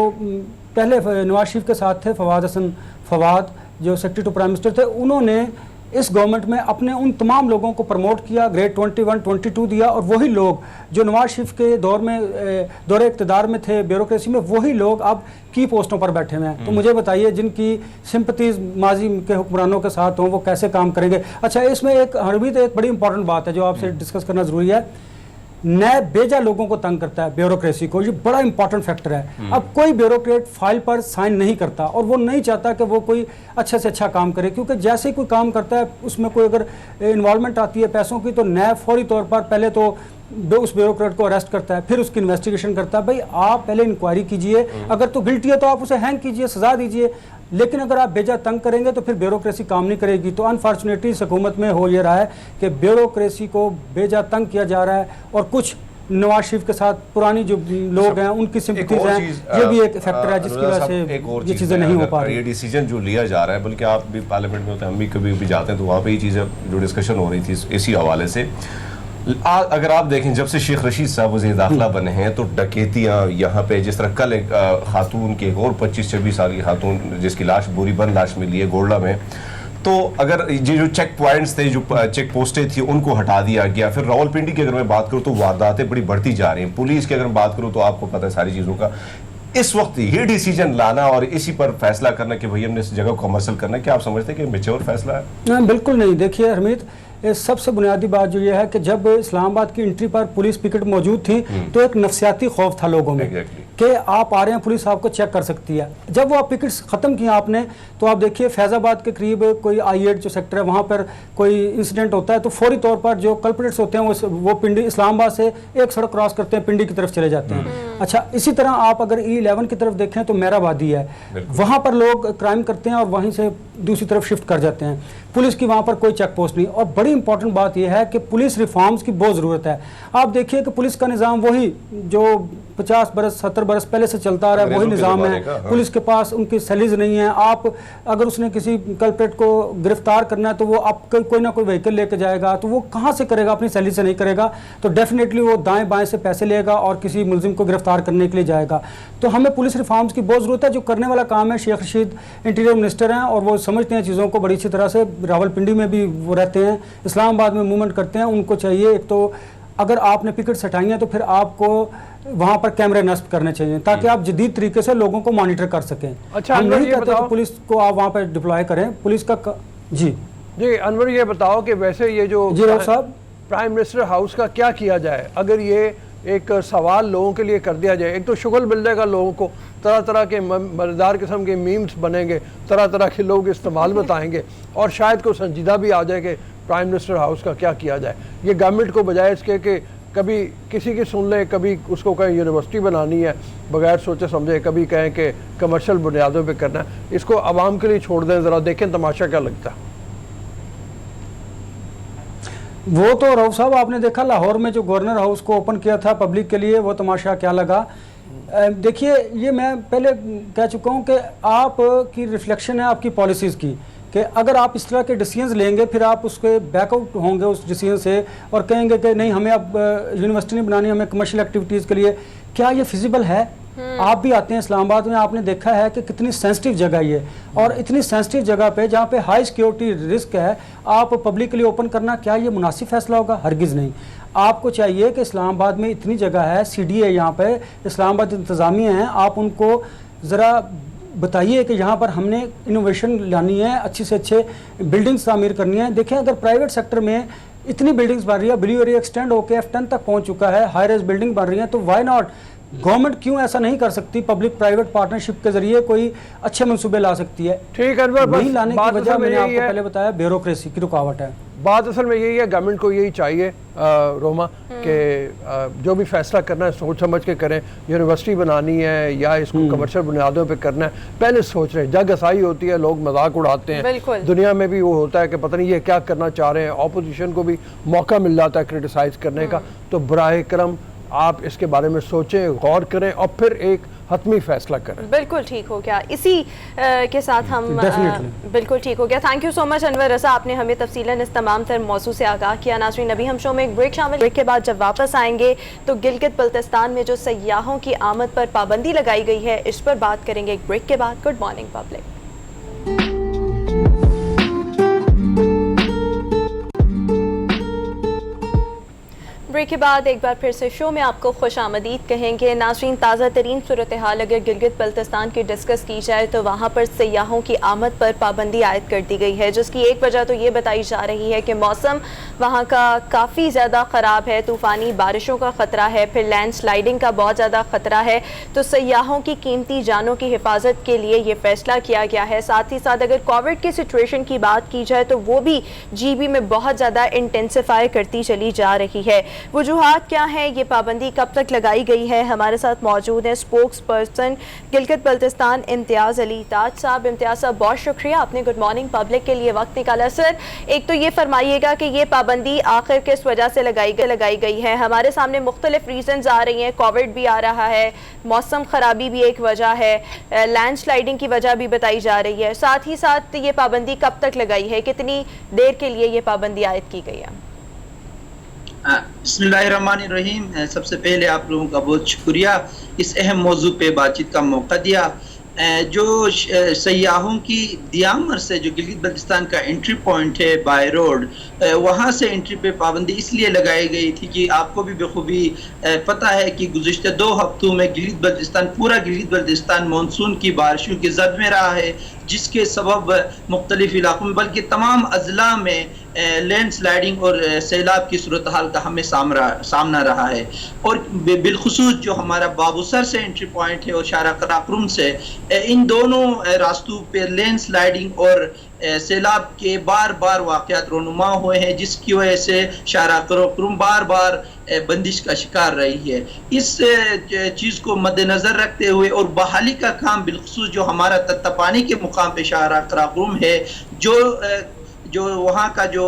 पहले नवाज शरीफ के साथ थे फवाद जो सेक्रेटरी टू प्राइम मिनिस्टर थे, उन्होंने इस गवर्नमेंट में अपने उन तमाम लोगों को प्रमोट किया, ग्रेड 21, 22 दिया, और वही लोग जो नवाज शरीफ के दौरे इक़्तिदार में थे ब्यूरोक्रेसी में, वही लोग अब की पोस्टों पर बैठे हुए हैं। तो मुझे बताइए जिनकी सिंपथीज माजी के हुक्मरानों के साथ हों वो कैसे काम करेंगे? अच्छा, इसमें एक हरमीत एक बड़ी इंपॉर्टेंट बात है जो आपसे डिस्कस करना ज़रूरी है। नए बेजा लोगों को तंग करता है ब्यूरोक्रेसी को, ये बड़ा इंपॉर्टेंट फैक्टर है। अब कोई ब्यूरोक्रेट फाइल पर साइन नहीं करता और वो नहीं चाहता कि वो कोई अच्छे से अच्छा काम करे, क्योंकि जैसे ही कोई काम करता है उसमें कोई अगर इन्वॉल्वमेंट आती है पैसों की, तो नए फौरी तौर पर पहले तो उस ब्यूरोक्रेट को अरेस्ट करता है, फिर उसकी इन्वेस्टिगेशन करता है। भाई आप पहले इंक्वायरी कीजिए, अगर तो गिल्टी है तो आप उसे हैंग कीजिए, सजा दीजिए, लेकिन अगर आप बेजा तंग करेंगे तो फिर ब्यूरोक्रेसी काम नहीं करेगी। तो अनफॉर्चुनेटली इस हुकूमत में हो ये रहा है कि ब्यूरोक्रेसी को बेजा तंग किया जा रहा है, और कुछ नवाज शरीफ के साथ पुरानी जो लोग हैं उनकी सिंपथीज हैं, ये भी एक फैक्टर है जिसकी वजह से ये चीज़ें नहीं हो पा रही। ये डिसीजन जो लिया जा रहा है, बल्कि आप भी पार्लियामेंट में होते हैं, हम भी कभी भी जाते हैं तो वहाँ पे ये चीज़ें जो डिस्कशन हो रही थी इसी हवाले से, अगर आप देखें जब से शेख रशीद साहब वज़ीर दाखिला बने हैं तो डकैतियाँ यहाँ पे, जिस तरह कल एक खातून की, एक और 25-26 साल की खातून जिसकी लाश बोरी बंद लाश मिली है गोल्डा में, तो अगर ये जो चेक पॉइंट्स थे, जो चेक पोस्टें थी, उनको हटा दिया गया। फिर रावलपिंडी की अगर मैं बात करूँ तो वारदातें बड़ी बढ़ती जा रही हैं। पुलिस की अगर बात करूँ तो आपको पता है सारी चीज़ों का। इस वक्त ये डिसीजन लाना और इसी पर फैसला करना कि भाई हमने इस जगह को कमर्शियल करना, क्या आप समझते हैं कि मैच्योर फैसला है? नहीं, बिल्कुल नहीं। देखिए हरमीत, सबसे बुनियादी बात जो ये है कि जब इस्लामाबाद की एंट्री पर पुलिस पिकेट मौजूद थी तो एक नफसियाती खौफ था लोगों में कि आप आ रहे हैं, पुलिस आपको चेक कर सकती है। जब वो आप पिकेट्स ख़त्म किया आपने, तो आप देखिए फैज़ाबाद के करीब कोई I-8 जो सेक्टर है वहाँ पर कोई इंसिडेंट होता है तो फौरी तौर पर जो कल्प्रिट्स होते हैं वो पिंडी, इस्लामाबाद से एक सड़क क्रॉस करते हैं, पिंडी की तरफ चले जाते हैं। अच्छा, इसी तरह आप अगर E11 की तरफ देखें तो मेहराबादी है, वहाँ पर लोग क्राइम करते हैं और वहीं से दूसरी तरफ शिफ्ट कर जाते हैं। पुलिस की वहाँ पर कोई चेक पोस्ट नहीं। और बड़ी इंपॉर्टेंट बात यह है कि पुलिस रिफॉर्म्स की बहुत ज़रूरत है। आप देखिए कि पुलिस का निज़ाम वही जो 50 बरस 70 बरस पहले से चलता आ रहा है, वही निज़ाम है। पुलिस के पास उनकी सैलरीज नहीं है। आप अगर उसने किसी कल्प्रेट को गिरफ्तार करना है तो वो आप कोई ना कोई व्हीकल लेके जाएगा, तो वो कहाँ से करेगा? अपनी सैलरी से नहीं करेगा, तो डेफिनेटली वो दाएं बाएं से पैसे लेगा और किसी मुलजिम को गिरफ्तार करने के लिए जाएगा। तो हमें पुलिस रिफॉर्म्स की बहुत ज़रूरत है। जो करने वाला काम है, शेख रशीद इंटीरियर मिनिस्टर हैं और वो समझते हैं चीज़ों को बड़ी अच्छी तरह से। रावलपिंडी में भी वो रहते हैं, इस्लामाबाद में मूवमेंट करते हैं। उनको चाहिए, एक तो अगर आपने पिकेट्स हटाई हैं तो फिर आपको वहाँ पर कैमरे नस्ब करने चाहिए ताकि आप जदीद तरीके से लोगों को मॉनिटर कर सकें। अच्छा, हम नहीं कहते कि पुलिस को आप वहाँ पर डिप्लॉय करें, पुलिस का जी अनवर ये बताओ कि वैसे ये जो साहब प्राइम मिनिस्टर हाउस का क्या किया जाए अगर ये एक सवाल लोगों के लिए कर दिया जाए? एक तो शुगल मिलेगा लोगों को, तरह तरह के मज़ेदार किस्म के मीम्स बनेंगे, तरह तरह के लोग इस्तेमाल बताएंगे और शायद को संजीदा भी आ जाए कि प्राइम मिनिस्टर हाउस का क्या किया जाए। ये गवर्नमेंट को बजाय इसके कि कभी किसी की सुन लें, कभी उसको कहें यूनिवर्सिटी बनानी है बगैर सोचे समझे, कभी कहें कि कमर्शियल बुनियादों पे करना है, इसको आवाम के लिए छोड़ दें, ज़रा देखें तमाशा क्या लगता है। वो तो रऊफ साहब आपने देखा लाहौर में जो गवर्नर हाउस को ओपन किया था पब्लिक के लिए, वो तमाशा क्या लगा। देखिए, ये मैं पहले कह चुका हूँ कि आप की रिफ्लेक्शन है आपकी पॉलिसीज़ की, कि अगर आप इस तरह के डिसीजंस लेंगे फिर आप उसके बैकआउट होंगे उस डिसीजन से और कहेंगे कि नहीं हमें अब यूनिवर्सिटी नहीं बनानी, हमें कमर्शियल एक्टिविटीज़ के लिए। क्या ये फिजिबल है? आप भी आते हैं इस्लामाबाद में, आपने देखा है कि कितनी सेंसिटिव जगह ये, और इतनी सेंसिटिव जगह पे जहाँ पे हाई सिक्योरिटी रिस्क है, आप पब्लिक के लिए ओपन करना, क्या ये मुनासिब फैसला होगा? हरगिज़ नहीं। आपको चाहिए कि इस्लामाबाद में इतनी जगह है, CDA यहाँ पे इस्लामाबाद इंतज़ामिया हैं, आप उनको ज़रा बताइए कि यहाँ पर हमने इनोवेशन लानी है, अच्छी से अच्छे बिल्डिंग्स तामीर करनी है। देखें, अगर प्राइवेट सेक्टर में इतनी बिल्डिंग्स बन रही है, ब्लू एरिया एक्सटेंड होकर F10 तक पहुँच चुका है, हाई राइज बिल्डिंग बन रही है, तो वाई नॉट गवर्नमेंट क्यों ऐसा नहीं कर सकती? पब्लिक प्राइवेट पार्टनरशिप के जरिए कोई अच्छे मंसूबे ला सकती है। ठीक है, नहीं लाने की वजह मैंने आपको पहले बताया, ब्यूरोक्रेसी की रुकावट है। बात असल में यही है, गवर्नमेंट को यही चाहिए रोमा कि जो भी फैसला करना है सोच समझ के करें। यूनिवर्सिटी बनानी है या इसको कमर्शियल बुनियादों पे करना है, पहले सोच रहे हैं। जग असाई होती है, लोग मजाक उड़ाते हैं, दुनिया में भी वो होता है कि पता नहीं ये क्या करना चाह रहे हैं। ऑपोजिशन को भी मौका मिल जाता है क्रिटिसाइज करने का। तो बराए करम आप इसके बारे में सोचें, गौर करें और फिर एक हतमी फैसला करें। बिल्कुल ठीक हो गया। इसी के साथ हम बिल्कुल ठीक हो गया। Thank you so much Anwar Raza, आपने हमें तफसीलन इस तमाम तर मौजू से आगाह किया। नाज़रीन, अभी हम शो में एक ब्रेक शामिल, ब्रेक के बाद जब वापस आएंगे तो गिलगित बल्तिस्तान में जो सयाहों की आमद पर पाबंदी लगाई गई है, इस पर बात करेंगे एक ब्रेक के बाद। Good morning public. ब्रेक के बाद एक बार फिर से शो में आपको खुश आमदीद कहेंगे। नाज़रीन, ताज़ा तरीन सूरत हाल अगर गिलगित बल्तिस्तान की डिस्कस की जाए तो वहाँ पर सयाहों की आमद पर पाबंदी आयद कर दी गई है, जिसकी एक वजह तो ये बताई जा रही है कि मौसम वहाँ का काफ़ी ज़्यादा ख़राब है, तूफ़ानी बारिशों का ख़तरा है, फिर लैंड स्लाइडिंग का बहुत ज़्यादा ख़तरा है। तो सयाहों की कीमती जानों की हिफाजत के लिए ये फ़ैसला किया गया है। साथ ही साथ अगर कोविड की सिचुएशन की बात की जाए तो वो भी GB में बहुत ज़्यादा इंटेंसिफाई करती चली जा रही है। वजूहात क्या है, ये पाबंदी कब तक लगाई गई है? हमारे साथ मौजूद है स्पोक्स पर्सन गिलगित बल्तिस्तान इम्तियाज़ अली ताज साहब। इम्तियाज़ साहब, बहुत शुक्रिया, आपने गुड मॉर्निंग पब्लिक के लिए वक्त निकाला। सर, एक तो ये फरमाइएगा कि ये पाबंदी आखिर किस वजह से लगाई गई है? हमारे सामने मुख्तलिफ रीजंस आ रही हैं, कोविड भी आ रहा है, मौसम ख़राबी भी एक वजह है, लैंड स्लाइडिंग की वजह भी बताई जा रही है। साथ ही साथ ये पाबंदी कब तक लगाई है, कितनी देर के लिए ये पाबंदी आयद की गई है? बिस्मिल्लाहिर्रहमानिर्रहीम। सबसे पहले आप लोगों का बहुत शुक्रिया इस अहम मौजू पे बातचीत का मौका दिया। जो सयाहों की दियामर से जो गिलगित बल्तिस्तान का एंट्री पॉइंट है बाय रोड, वहाँ से एंट्री पे पाबंदी इसलिए लगाई गई थी कि आपको भी बखूबी पता है कि गुज़िश्ता 2 हफ्तों में पूरा गिलगित बल्तिस्तान मानसून की बारिशों की जद में रहा है, जिसके सबब मुख्तलिफ इलाकों में बल्कि तमाम अजला में लैंड स्लाइडिंग और सैलाब की सूरत हाल का हमें सामना रहा है। और बिलखुसूस जो हमारा बाबूसर से एंट्री पॉइंट है और शारा कराकुरुम से, इन दोनों रास्तों पे लैंड स्लाइडिंग और सैलाब के बार बार वाक़यात रोनुमा हुए हैं, जिसकी वजह से शारा कराकुरुम बार बार बंदिश का शिकार रही है। इस चीज़ को मद्देनज़र रखते हुए और बहाली का काम बिलखुसूस जो हमारा तत्तापानी के मुकाम पे शारा कराकुरुम है, जो वहाँ का जो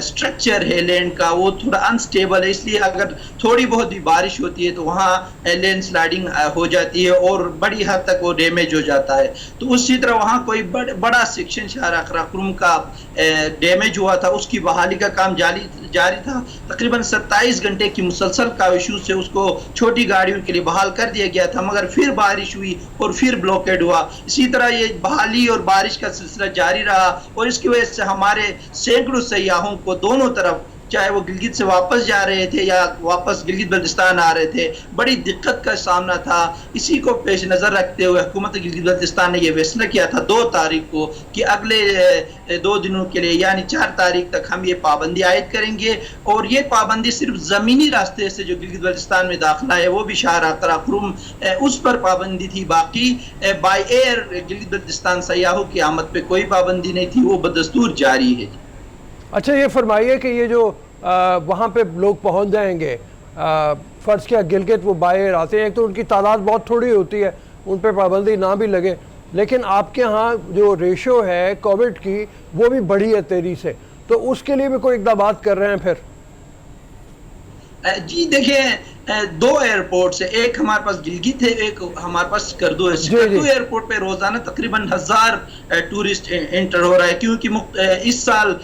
स्ट्रक्चर है लैंड का, वो थोड़ा अनस्टेबल है, इसलिए अगर थोड़ी बहुत भी बारिश होती है तो वहाँ लैंड स्लाइडिंग हो जाती है और बड़ी हद तक वो डैमेज हो जाता है। तो उसी तरह वहाँ कोई बड़ा सेक्शन शारा कराकुरुम का डैमेज हुआ था, उसकी बहाली का काम जारी था। तकरीबन 27 घंटे की मुसलसल काविशों से उसको छोटी गाड़ियों के लिए बहाल कर दिया गया था, मगर फिर बारिश हुई और फिर ब्लॉकेड हुआ। इसी तरह ये बहाली और बारिश का सिलसिला जारी रहा और इसकी वजह से हमारे सैकड़ों सयाहों को दोनों तरफ, चाहे वो गिलगित से वापस जा रहे थे या वापस गिलगित बल्तिस्तान आ रहे थे, बड़ी दिक्कत का सामना था। इसी को पेश नज़र रखते हुए हुकूमत गिलगित बल्तिस्तान ने यह फैसला किया था 2 तारीख को कि अगले 2 दिनों के लिए यानी 4 तारीख तक हम ये पाबंदी आयद करेंगे। और ये पाबंदी सिर्फ ज़मीनी रास्ते से जो गिलगित बल्तिस्तान में दाखिला है वो भी शारा कराकुरुम, उस पर पाबंदी थी। बाकी बाई एयर गिलगित बल्तिस्तान सयाहों की आमद पे कोई पाबंदी नहीं थी, वो बदस्तूर जारी है। अच्छा, ये फरमाइए कि ये जो वहाँ पे लोग पहुँच जाएंगे, फ़र्ज़ किया गिलगित वो बाहर आते हैं, तो उनकी तादाद बहुत थोड़ी होती है, उन पर पाबंदी ना भी लगे, लेकिन आपके यहाँ जो रेशो है कोविड की वो भी बढ़ी है तेज़ी से, तो उसके लिए भी कोई इक़दाम कर रहे हैं फिर? जी देखिए, दो एयरपोर्ट है, एक हमारे पास गिलगित है, एक हमारे पास स्कर्दू है। स्कर्दू एयरपोर्ट पे रोजाना तकरीबन 1000 टूरिस्ट एंटर हो रहा है, क्योंकि इस साल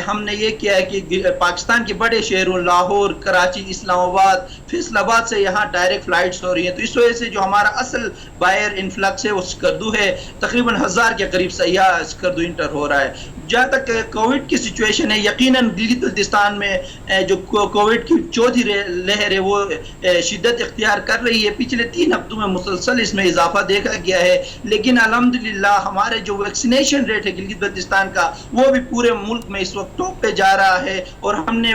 हमने ये किया है कि पाकिस्तान के बड़े शहरों लाहौर, कराची, इस्लामाबाद, फैसलाबाद से यहाँ डायरेक्ट फ्लाइट्स हो रही हैं, तो इस वजह से जो हमारा असल बायर इन्फ्लक्स है वो स्कर्दू है। तकरीबन 1000 के करीब सयाह स्कर्दू इंटर हो रहा है। जहाँ तक कोविड की सिचुएशन है, यकीनन गिलगित बल्तिस्तान में जो कोविड की चौथी लहर है वो शिद्दत इख्तियार कर रही है। पिछले 3 हफ्तों में मुसलसल इसमें इजाफा देखा गया है, लेकिन अल्हम्दुलिल्लाह हमारे जो वैक्सीनेशन रेट है गिलगित बल्तिस्तान का वो भी पूरे मुल्क में इस वक्त टॉप पे जा रहा है। और हमने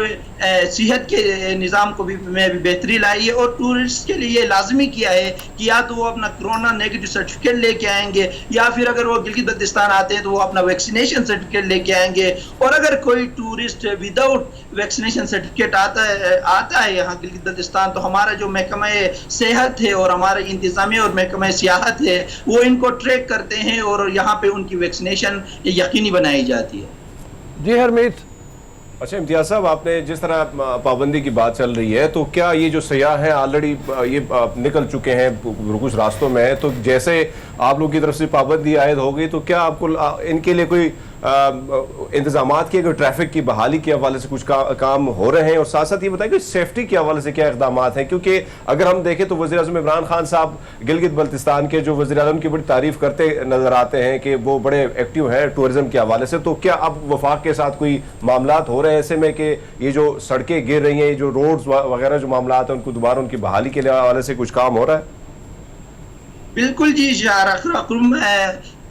सेहत के निज़ाम को भी बेहतरी लाई है और टूरिस्ट के लिए लाजमी किया है कि या तो वो अपना कोरोना नेगेटिव सर्टिफिकेट लेके आएंगे, या फिर अगर वो गिलगित बल्तिस्तान आते हैं तो वो अपना वैक्सीनेशन सर्टिफिकेट लेके आएंगे। और अगर कोई टूरिस्ट विदाउट वैक्सीनेशन सर्टिफिकेट आता है यहाँ गिलगित बल्तिस्तान, तो हमारा जो महकमा सेहत है और हमारा इंतजामिया और महकमा सियाहत है वो इनको ट्रैक करते हैं और यहाँ पे उनकी वैक्सीनेशन यकीनी बनाई जाती है। जी हरमीत। अच्छा इम्तियाज साहब, आपने जिस तरह पाबंदी की बात चल रही है, तो क्या ये जो सयाह हैं ऑलरेडी ये निकल चुके हैं, कुछ रास्तों में है, तो जैसे आप लोगों की तरफ से पाबंदी आयद हो गई तो क्या आपको इनके लिए कोई इंतजामात किए गए, ट्रैफिक की बहाली के हवाले से कुछ काम हो रहे हैं? और साथ साथ ये बताएं कि सेफ्टी के हवाले से क्या इकदाम हैं, क्योंकि अगर हम देखें तो वज़ीर आज़म इमरान खान साहब गिलगित बल्तिस्तान के जो वज़ीर आज़म की बड़ी तारीफ करते नजर आते हैं कि वो बड़े एक्टिव हैं टूरिज्म के हवाले से, तो क्या अब वफाक के साथ कोई मामलात हो रहे हैं ऐसे में कि ये जो सड़कें गिर रही हैं, ये जो रोड्स वगैरह जो मामलात हैं उनको दोबारा उनकी बहाली के हवाले से कुछ काम हो रहा है? बिल्कुल जी, शाहरुम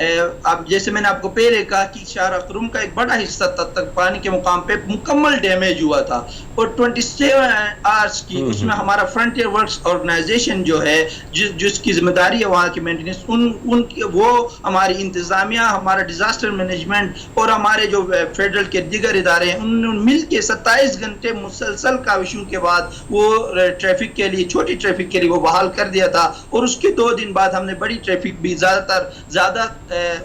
अब जैसे मैंने आपको पहले कहा कि शाहरुम का एक बड़ा हिस्सा तक पानी के मुकाम पे मुकम्मल डैमेज हुआ था और 27 आवर्स की उसमें हमारा फ्रंटियर वर्क्स ऑर्गेनाइजेशन जो है जिसकी जिम्मेदारी है वहाँ की मेंटेनेंस, वो हमारी इंतजामिया, हमारा डिजास्टर मैनेजमेंट और हमारे जो फेडरल के दीगर इदारे हैं उन्होंने मिल के 27 घंटे मुसलसल काविशों के बाद वो ट्रैफिक के लिए, छोटी ट्रैफिक के लिए वो बहाल कर दिया था। और उसके 2 दिन बाद हमने बड़ी ट्रैफिक भी ज़्यादा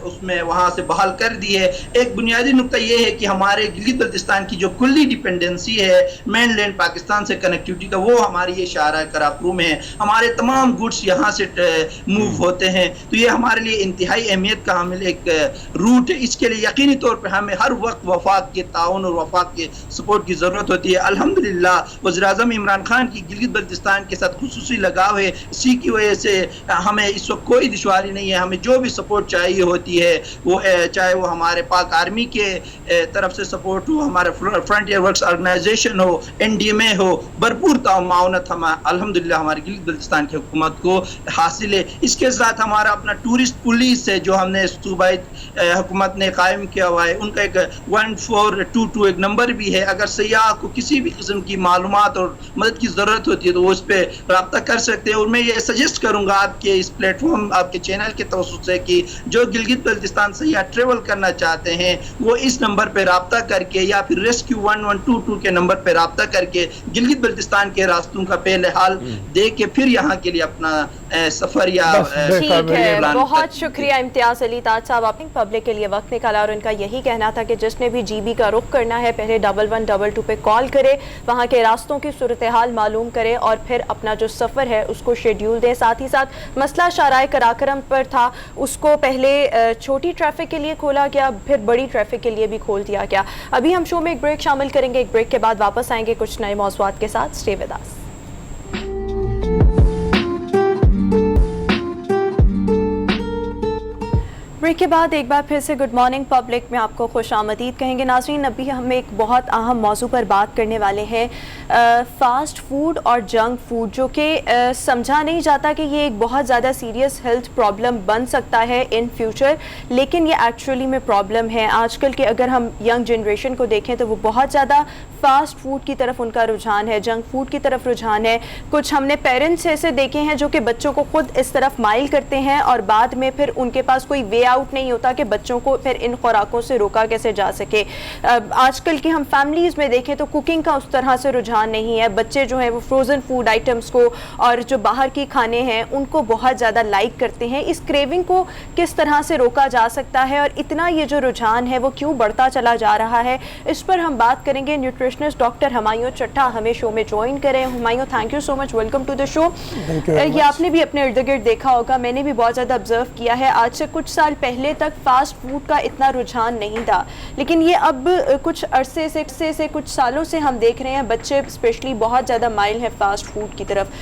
उसमें वहां से बहाल कर दी है। एक बुनियादी नुकता यह है कि हमारे गिलगित बल्तिस्तान की जो कुल्ली डिपेंडेंसी है मेनलैंड पाकिस्तान से कनेक्टिविटी का, वो हमारी ये शाहरा कराकुरम है। हमारे तमाम गुड्स यहाँ से मूव होते हैं, तो ये हमारे लिए इंतहाई अहमियत का हामिल एक रूट है। इसके लिए यकीनी तौर पर हमें हर वक्त वफाक के ताउन और वफाक के सपोर्ट की जरूरत होती है। अल्हम्दुलिल्लाह वज़ीर आज़म इमरान खान की गिलगित बल्तिस्तान के साथ खुसूसी लगाव है, इसी की वजह से हमें इस वक्त कोई दुश्वारी नहीं है। हमें जो भी सपोर्ट चाहिए होती है, वो चाहे वो हमारे पाक आर्मी के तरफ से सपोर्ट हो, हमारे फ्रंटियर वर्क्स ऑर्गेनाइजेशन हो, NDMA हो, भरपूर माउनत हम अल्हम्दुलिल्लाह हमारी गिलगित बल्तिस्तान की हुकूमत को हासिल है। इसके साथ हमारा अपना टूरिस्ट पुलिस है जो हमने सूबाई हुकूमत ने कायम किया हुआ है, उनका एक 1422 एक नंबर भी है। अगर सयाह को किसी भी किस्म की मालूमात और मदद की ज़रूरत होती है तो वो उस पर रब्ता कर सकते हैं। और मैं ये सजेस्ट करूँगा आपके इस प्लेटफॉर्म, आपके चैनल के तवज्जुह से कि जो गिलगित बल्तिस्तान से या ट्रेवल करना चाहते हैं वो इस नंबर पे राब्ता करके या फिर रेस्क्यू 1122 के नंबर पे राब्ता करके गिलगित बल्तिस्तान के रास्तों का पहले हाल देख के फिर यहाँ के लिए अपना सफर या ठीक है। बहुत शुक्रिया इम्तियाज अली ताज साहब, आपने पब्लिक के लिए वक्त निकाला और उनका यही कहना था कि जिसने भी GB का रुख करना है पहले 1122 पे कॉल करे, वहाँ के रास्तों की सूरत हाल मालूम करे और फिर अपना जो सफ़र है उसको शेड्यूल दें। साथ ही साथ मसला शाहराए कराकरम पर था, उसको पहले छोटी ट्रैफिक के लिए खोला गया, फिर बड़ी ट्रैफिक के लिए भी खोल दिया गया। अभी हम शो में एक ब्रेक शामिल करेंगे, एक ब्रेक के बाद वापस आएंगे कुछ नए मौज़ूआत के साथ। Stay with us. ब्रेक के बाद एक बार फिर से गुड मॉर्निंग पब्लिक में आपको खुशामदीद कहेंगे। नाज़रीन, अभी हम एक बहुत अहम मौजू पर बात करने वाले हैं, फ़ास्ट फूड और जंक फूड, जो कि समझा नहीं जाता कि ये एक बहुत ज़्यादा सीरियस हेल्थ प्रॉब्लम बन सकता है इन फ्यूचर, लेकिन ये एक्चुअली में प्रॉब्लम है। आजकल के अगर हम यंग जनरेशन को देखें तो वो बहुत ज़्यादा फ़ास्ट फूड की तरफ उनका रुझान है, जंक फूड की तरफ रुझान है। कुछ हमने पेरेंट्स ऐसे देखे हैं जो कि बच्चों को खुद इस तरफ माइल करते हैं और बाद में फिर उनके पास कोई वे आउट नहीं होता कि बच्चों को फिर इन खुराकों से रोका कैसे जा सके। आजकल की हम फैमिलीज़ में देखें तो कुकिंग का उस तरह से रुझान नहीं है, बच्चे जो हैं वो फ्रोज़न फूड आइटम्स को और जो बाहर की खाने हैं उनको बहुत ज़्यादा लाइक करते हैं। इस क्रेविंग को किस तरह से रोका जा सकता है और इतना ये जो रुझान है वो क्यों बढ़ता चला जा रहा है, इस पर हम बात करेंगे। न्यूट्रिशनिस्ट डॉक्टर हुमायूं चट्टा हमें शो में ज्वाइन करें। Humayun, thank you so much, welcome to the show. ये आपने भी अपने इर्द गिर्द देखा होगा, मैंने भी बहुत ज़्यादा ऑब्जर्व किया है, आज से कुछ साल पहले तक फास्ट फूड का इतना रुझान नहीं था, लेकिन ये अब कुछ अरसे से कुछ सालों से हम देख रहे हैं बच्चे स्पेशली बहुत ज़्यादा माइल है फास्ट फूड की तरफ।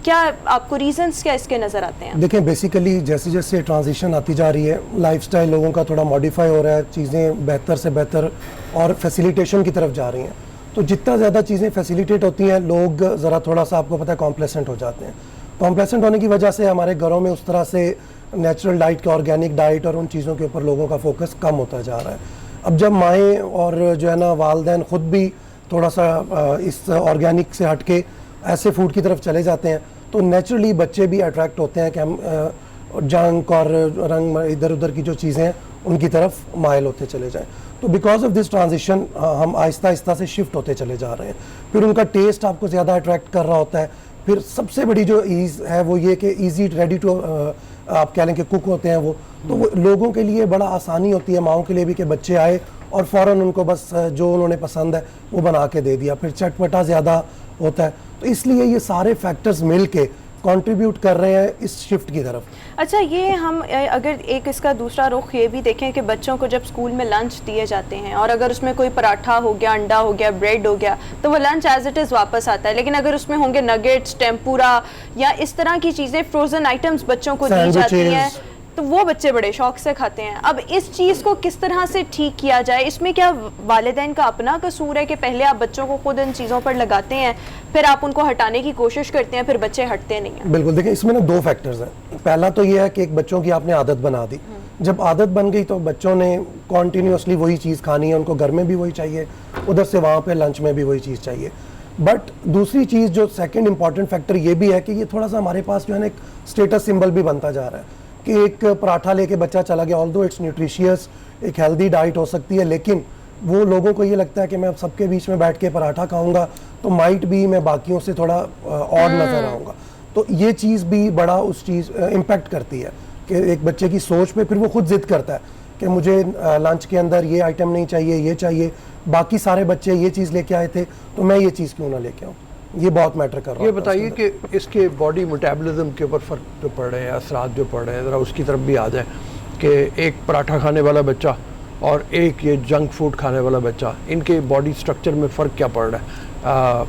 क्या आपको रीजंस क्या इसके नज़र आते हैं? देखें, बेसिकली जैसे जैसे ट्रांजिशन आती जा रही है, लाइफस्टाइल लोगों का थोड़ा मॉडिफाई हो रहा है, चीज़ें बेहतर से बेहतर और फैसिलिटेशन की तरफ जा रही हैं। तो जितना ज़्यादा चीज़ें फैसिलिटेट होती हैं, लोग ज़रा थोड़ा सा, आपको पता है, कॉम्प्लेसेंट हो जाते हैं। कॉम्प्लेसेंट होने की वजह से हमारे घरों में उस तरह से नेचुरल डाइट के, ऑर्गेनिक डाइट और उन चीज़ों के ऊपर लोगों का फोकस कम होता जा रहा है। अब जब माएँ और जो है ना वालिदैन ख़ुद भी थोड़ा सा इस ऑर्गेनिक से हट के ऐसे फूड की तरफ चले जाते हैं, तो नेचुरली बच्चे भी अट्रैक्ट होते हैं कि हम जंक और रंग इधर उधर की जो चीज़ें हैं उनकी तरफ माइल होते चले जाएं। तो बिकॉज ऑफ दिस ट्रांजिशन हम आहिस्ता आहिस्ता से शिफ्ट होते चले जा रहे हैं। फिर उनका टेस्ट आपको ज़्यादा अट्रैक्ट कर रहा होता है। फिर सबसे बड़ी जो ईज़ है वो ये कि ईजी रेडी टू आप कह लें कि कुक होते हैं वो, तो वो लोगों के लिए बड़ा आसानी होती है, माओं के लिए भी, कि बच्चे आए और फ़ौरन उनको बस जो उन्होंने पसंद है वो बना के दे दिया। फिर चटपटा ज़्यादा होता है, तो इसलिए ये सारे फैक्टर्स मिल के कंट्रीब्यूट कर रहे हैं इस शिफ्ट की तरफ। अच्छा, ये हम अगर एक इसका दूसरा रुख ये भी देखें कि बच्चों को जब स्कूल में लंच दिए जाते हैं और अगर उसमें कोई पराठा हो गया, अंडा हो गया, ब्रेड हो गया, तो वो लंच एज इट इज़ वापस आता है, लेकिन अगर उसमें होंगे नगेट्स, टेम्पुरा या इस तरह की चीज़ें, फ्रोज़न आइटम्स बच्चों को दी जाती हैं, तो वो बच्चे बड़े शौक से खाते हैं। अब इस चीज़ को किस तरह से ठीक किया जाए? इसमें क्या वालिदैन का अपना कसूर है कि पहले आप बच्चों को खुद इन चीज़ों पर लगाते हैं, फिर आप उनको हटाने की कोशिश करते हैं, फिर बच्चे हटते नहीं हैं? बिल्कुल, देखिए इसमें ना दो फैक्टर्स हैं। पहला तो ये है कि एक बच्चों की आपने आदत बना दी, जब आदत बन गई तो बच्चों ने कॉन्टीन्यूसली वही चीज़ खानी है, उनको घर में भी वही चाहिए, उधर से वहाँ पे लंच में भी वही चीज़ चाहिए। बट दूसरी चीज़ जो सेकंड इंपॉर्टेंट फैक्टर ये भी है कि ये थोड़ा सा हमारे पास जो है ना एक स्टेटस सिंबल भी बनता जा रहा है कि एक पराठा लेके बच्चा चला गया, ऑल्दो इट्स न्यूट्रिशियस, एक हेल्दी डाइट हो सकती है, लेकिन वो लोगों को ये लगता है कि मैं अब सबके बीच में बैठ के पराठा खाऊंगा तो माइट भी मैं बाकियों से थोड़ा और नज़र आऊँगा। तो ये चीज़ भी बड़ा उस चीज़ इम्पेक्ट करती है कि एक बच्चे की सोच पे फिर वो खुद जिद करता है कि मुझे लंच के अंदर ये आइटम नहीं चाहिए, ये चाहिए, बाकी सारे बच्चे ये चीज़ लेके आए थे तो मैं ये चीज़ क्यों ना लेके आऊँ। ये बहुत मैटर कर रहा है। ये बताइए कि इसके बॉडी मेटाबॉलिज्म के ऊपर फ़र्क जो पड़ रहे हैं, असरात जो पड़ रहे हैं, ज़रा उसकी तरफ भी आ जाए कि एक पराठा खाने वाला बच्चा और एक ये जंक फूड खाने वाला बच्चा, इनके बॉडी स्ट्रक्चर में फ़र्क क्या पड़ रहा है?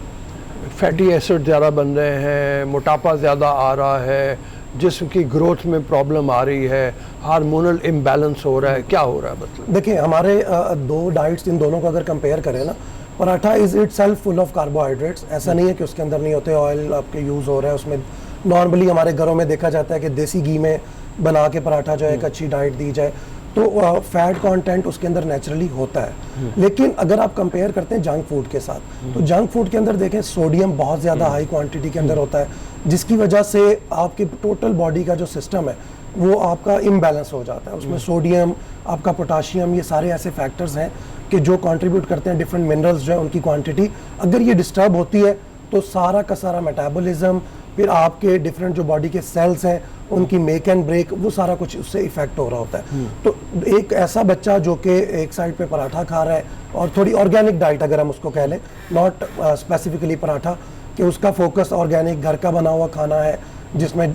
फैटी एसिड ज़्यादा बन रहे हैं, मोटापा ज़्यादा आ रहा है, जिस्म की ग्रोथ में प्रॉब्लम आ रही है, हार्मोनल इम्बैलेंस हो रहा है, क्या हो रहा है? मतलब देखिए हमारे दो डाइट्स, इन दोनों को अगर कंपेयर करें ना, paratha is it self full of carbohydrates. ऐसा नहीं है कि उसके अंदर नहीं होते, ऑयल आपके यूज़ हो रहा है उसमें। नॉर्मली हमारे घरों में देखा जाता है कि देसी घी में बना के पराठा जो है एक अच्छी डाइट दी जाए, तो फैट कंटेंट उसके अंदर नेचुरली होता है। लेकिन अगर आप कंपेयर करते हैं जंक फूड के साथ, तो जंक फूड के अंदर देखें सोडियम बहुत ज़्यादा हाई क्वांटिटी के अंदर होता है, जिसकी वजह से आपकी टोटल बॉडी का जो सिस्टम है वो आपका इम्बैलेंस हो जाता है। उसमें सोडियम, आपका पोटाशियम, ये सारे ऐसे फैक्टर्स हैं कि जो कंट्रीब्यूट करते हैं डिफरेंट मिनरल्स जो है उनकी क्वांटिटी, अगर ये डिस्टर्ब होती है तो सारा का सारा मेटाबॉलिज्म, फिर आपके डिफरेंट जो बॉडी के सेल्स हैं उनकी मेक एंड ब्रेक, वो सारा कुछ उससे इफेक्ट हो रहा होता है। तो एक ऐसा बच्चा जो कि एक साइड पे पराठा खा रहा है और थोड़ी ऑर्गेनिक डाइट अगर हम उसको कह लें, नॉट स्पेसिफिकली पराठा, कि उसका फोकस ऑर्गेनिक घर का बना हुआ खाना है जिसमें